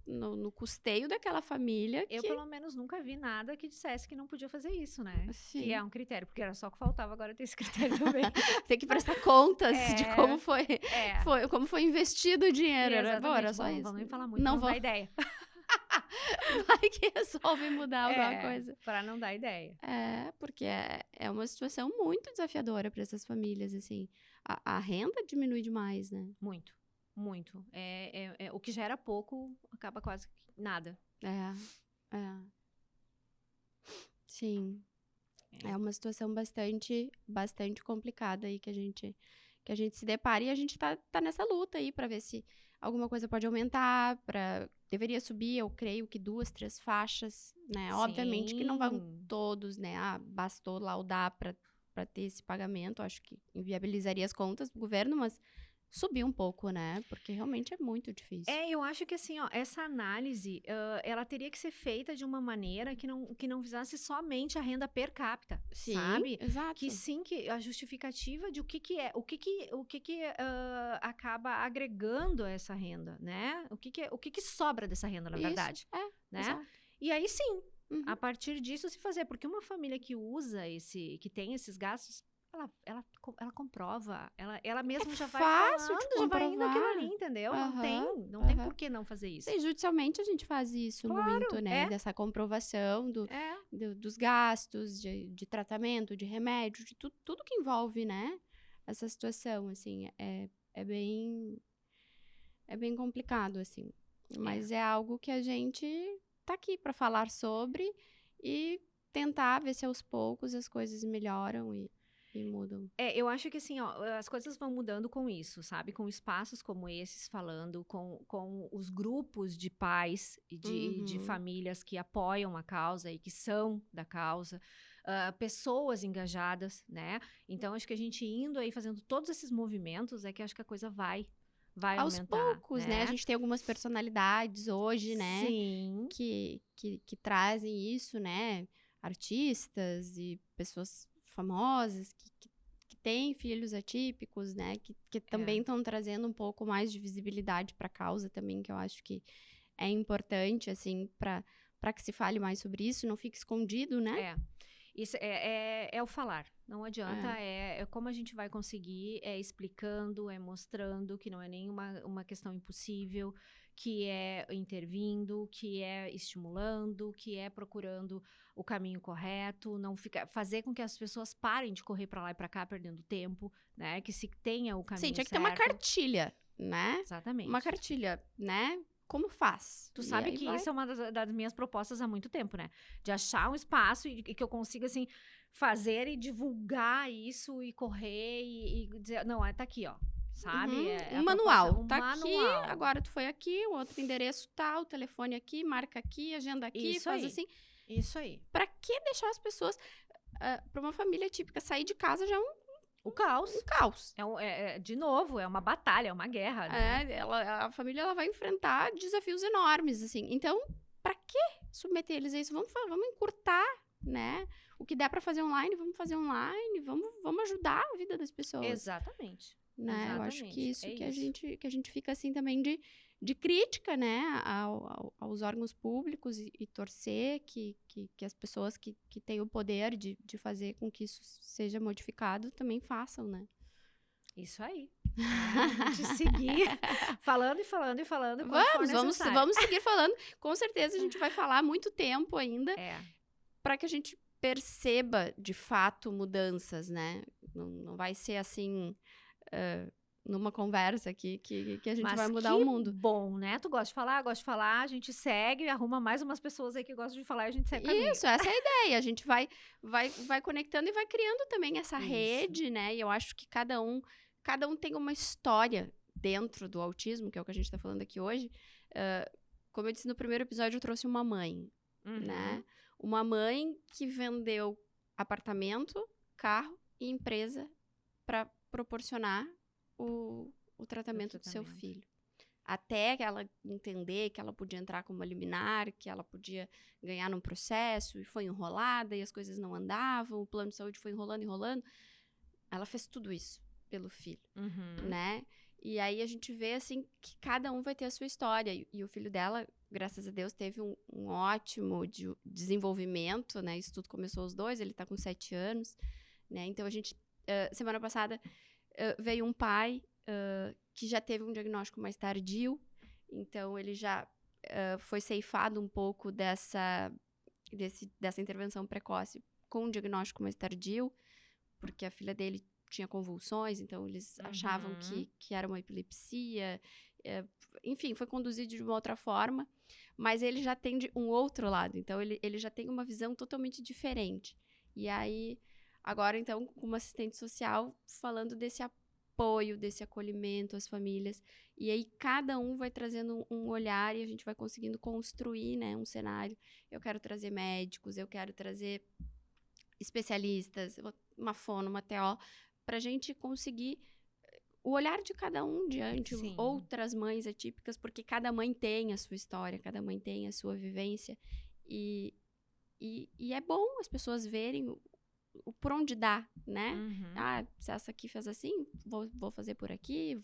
no custeio daquela família. Eu, pelo menos, nunca vi nada que dissesse que não podia fazer isso, né? Sim. Que é um critério, porque era só o que faltava, agora ter esse critério também. Tem que prestar contas de como como foi investido o dinheiro. Era só isso. Vamos nem falar muito, não dar ideia. Vai que resolve mudar alguma coisa. Para não dar ideia. Porque é uma situação muito desafiadora para essas famílias, assim. A renda diminui demais, né? Muito. Muito. O que já era pouco, acaba quase nada. Sim. É uma situação bastante complicada aí que a gente se depara. E a gente tá nessa luta aí para ver se alguma coisa pode aumentar, deveria subir, eu creio que 2, 3 faixas, né? Sim. Obviamente que não vão todos, né? Bastou laudar para ter esse pagamento. Acho que inviabilizaria as contas do governo, mas subir um pouco, né? Porque realmente é muito difícil. Eu acho que assim, essa análise, ela teria que ser feita de uma maneira que não visasse somente a renda per capita, sabe? Exato. Que sim, que a justificativa de o que acaba agregando a essa renda, né? O que sobra dessa renda, na verdade. Né? Exato. E aí sim, a partir disso se fazer, porque uma família que usa que tem esses gastos, ela comprova, ela mesma já vai falando, já vai indo aquilo ali, entendeu? Não tem por que não fazer isso. E judicialmente a gente faz isso muito, né? Dessa comprovação dos gastos, de tratamento, de remédio, de tudo que envolve, né? Essa situação, assim, é bem complicado, assim. Mas é algo que a gente tá aqui para falar sobre e tentar ver se aos poucos as coisas melhoram e mudam. Eu acho que assim, as coisas vão mudando com isso, sabe? Com espaços como esses falando, com os grupos de pais e de famílias que apoiam a causa e que são da causa, pessoas engajadas, né? Então, acho que a gente indo aí, fazendo todos esses movimentos, que acho que a coisa vai aos aumentar. Aos poucos, né? A gente tem algumas personalidades hoje, né? Sim. Que trazem isso, né? Artistas e pessoas famosas que têm filhos atípicos, né? Que também estão trazendo um pouco mais de visibilidade para a causa também, que eu acho que é importante, assim, para que se fale mais sobre isso, não fique escondido, né? Isso é o falar. Não adianta, é como a gente vai conseguir, explicando, mostrando que não é nenhuma uma questão impossível, que é intervindo, que é estimulando, que é procurando o caminho correto, não fazer com que as pessoas parem de correr para lá e para cá perdendo tempo, né? Que se tenha o caminho certo. Sim, tinha que ter uma cartilha, né? Exatamente. Uma cartilha, né? Como faz? Tu sabe que isso é uma das minhas propostas há muito tempo, né? De achar um espaço e que eu consiga, assim, fazer e divulgar isso e correr e dizer, não, tá aqui, ó. Sabe? Um manual. Tá aqui, agora tu foi aqui, o outro endereço tal, telefone aqui, marca aqui, agenda aqui, isso faz aí. assim. Isso aí. Pra que deixar as pessoas... pra uma família típica, sair de casa já é o caos. Um caos. De novo, é uma batalha, é uma guerra, né? A família ela vai enfrentar desafios enormes, assim. Então, pra que submeter eles a isso? Vamos encurtar, né? O que der pra fazer online, vamos fazer online. Vamos ajudar a vida das pessoas. Exatamente. Né? Exatamente. Eu acho que isso que a gente fica, assim, também de crítica, né? Aos órgãos públicos e torcer que as pessoas que têm o poder de fazer com que isso seja modificado também façam, né? Isso aí. A gente seguir falando e falando e falando. Vamos seguir falando. Com certeza a gente vai falar muito tempo ainda para que a gente perceba de fato mudanças, né? Não vai ser assim numa conversa aqui que a gente vai mudar o mundo. Bom, né? Tu gosta de falar, a gente segue, arruma mais umas pessoas aí que gostam de falar e a gente segue. Isso, essa é a ideia. A gente vai conectando e vai criando também essa rede, né? E eu acho que cada um tem uma história dentro do autismo, que é o que a gente tá falando aqui hoje. Como eu disse no primeiro episódio, eu trouxe uma mãe, né? Uma mãe que vendeu apartamento, carro e empresa para proporcionar o tratamento do seu filho. Até que ela entender que ela podia entrar como liminar, que ela podia ganhar num processo, e foi enrolada, e as coisas não andavam, o plano de saúde foi enrolando. Ela fez tudo isso pelo filho, né? E aí a gente vê, assim, que cada um vai ter a sua história. E o filho dela, graças a Deus, teve um ótimo desenvolvimento, né? Isso tudo começou aos 2, ele tá com 7 anos, né? Então a gente, semana passada, veio um pai que já teve um diagnóstico mais tardio, então ele já foi ceifado um pouco dessa intervenção precoce com um diagnóstico mais tardio, porque a filha dele tinha convulsões, então eles achavam que era uma epilepsia, enfim, foi conduzido de uma outra forma, mas ele já tem um outro lado, então ele já tem uma visão totalmente diferente. E aí, agora então, como assistente social, falando desse apoio, desse acolhimento às famílias, e aí cada um vai trazendo um olhar e a gente vai conseguindo construir, né, um cenário. Eu quero trazer médicos, eu quero trazer especialistas, uma fono, uma TO, pra gente conseguir o olhar de cada um diante outras mães atípicas, porque cada mãe tem a sua história, cada mãe tem a sua vivência, e é bom as pessoas verem por onde dá, né? Se essa aqui fez assim, vou fazer por aqui,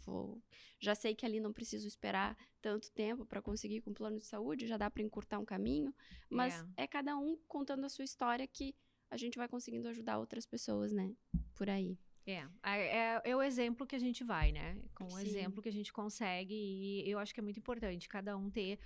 já sei que ali não preciso esperar tanto tempo para conseguir com o plano de saúde, já dá para encurtar um caminho, mas é cada um contando a sua história que a gente vai conseguindo ajudar outras pessoas, né? Por aí. É o exemplo que a gente vai, né? Com o exemplo que a gente consegue, e eu acho que é muito importante cada um ter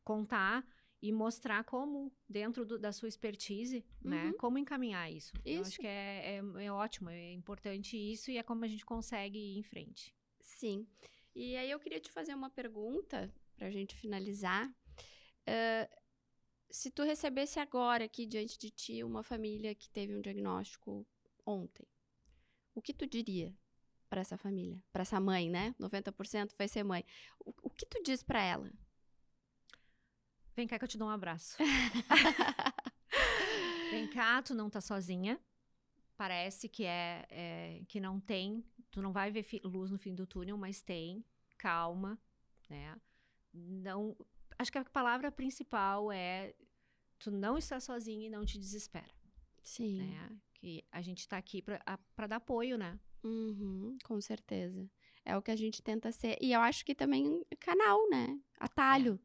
contar e mostrar como, dentro da sua expertise, né? Como encaminhar isso. Eu acho que é ótimo, é importante isso, e é como a gente consegue ir em frente. Sim. E aí eu queria te fazer uma pergunta, pra gente finalizar. Se tu recebesse agora aqui diante de ti uma família que teve um diagnóstico ontem, o que tu diria para essa família? Para essa mãe, né? 90% vai ser mãe. O que tu diz para ela? Vem cá que eu te dou um abraço. Vem cá, tu não tá sozinha. Parece que que não tem, tu não vai ver luz no fim do túnel, mas tem. Calma, né? Não, acho que a palavra principal é tu não está sozinha e não te desespera. Sim. Né? Que a gente tá aqui para dar apoio, né? Com certeza. É o que a gente tenta ser. E eu acho que também canal, né? Atalho.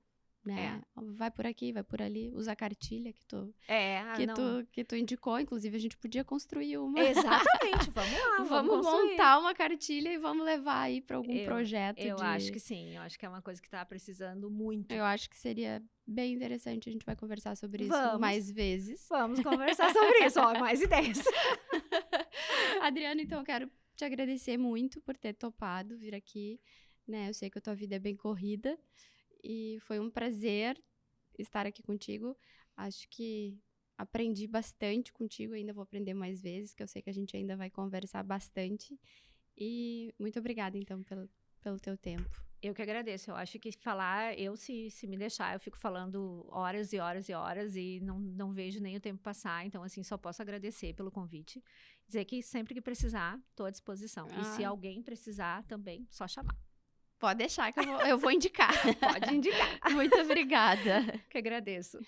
né? Vai por aqui, vai por ali, usa a cartilha que tu indicou. Inclusive, a gente podia construir uma. Exatamente, vamos lá, vamos montar uma cartilha e vamos levar aí para algum projeto. Eu acho que sim, eu acho que é uma coisa que tá precisando muito. Eu acho que seria bem interessante, a gente vai conversar sobre isso mais vezes. Vamos conversar sobre isso, mais ideias. Adriana, então eu quero te agradecer muito por ter topado vir aqui, né? Eu sei que a tua vida é bem corrida e foi um prazer estar aqui contigo. Acho que aprendi bastante contigo, ainda vou aprender mais vezes, que eu sei que a gente ainda vai conversar bastante. E muito obrigada, então, pelo teu tempo. Eu que agradeço. Eu acho que falar, se me deixar, eu fico falando horas e horas e horas e não vejo nem o tempo passar. Então, assim, só posso agradecer pelo convite. Dizer que sempre que precisar, estou à disposição. E se alguém precisar também, só chamar. Pode deixar que eu vou indicar. Pode indicar. Muito obrigada. Que agradeço.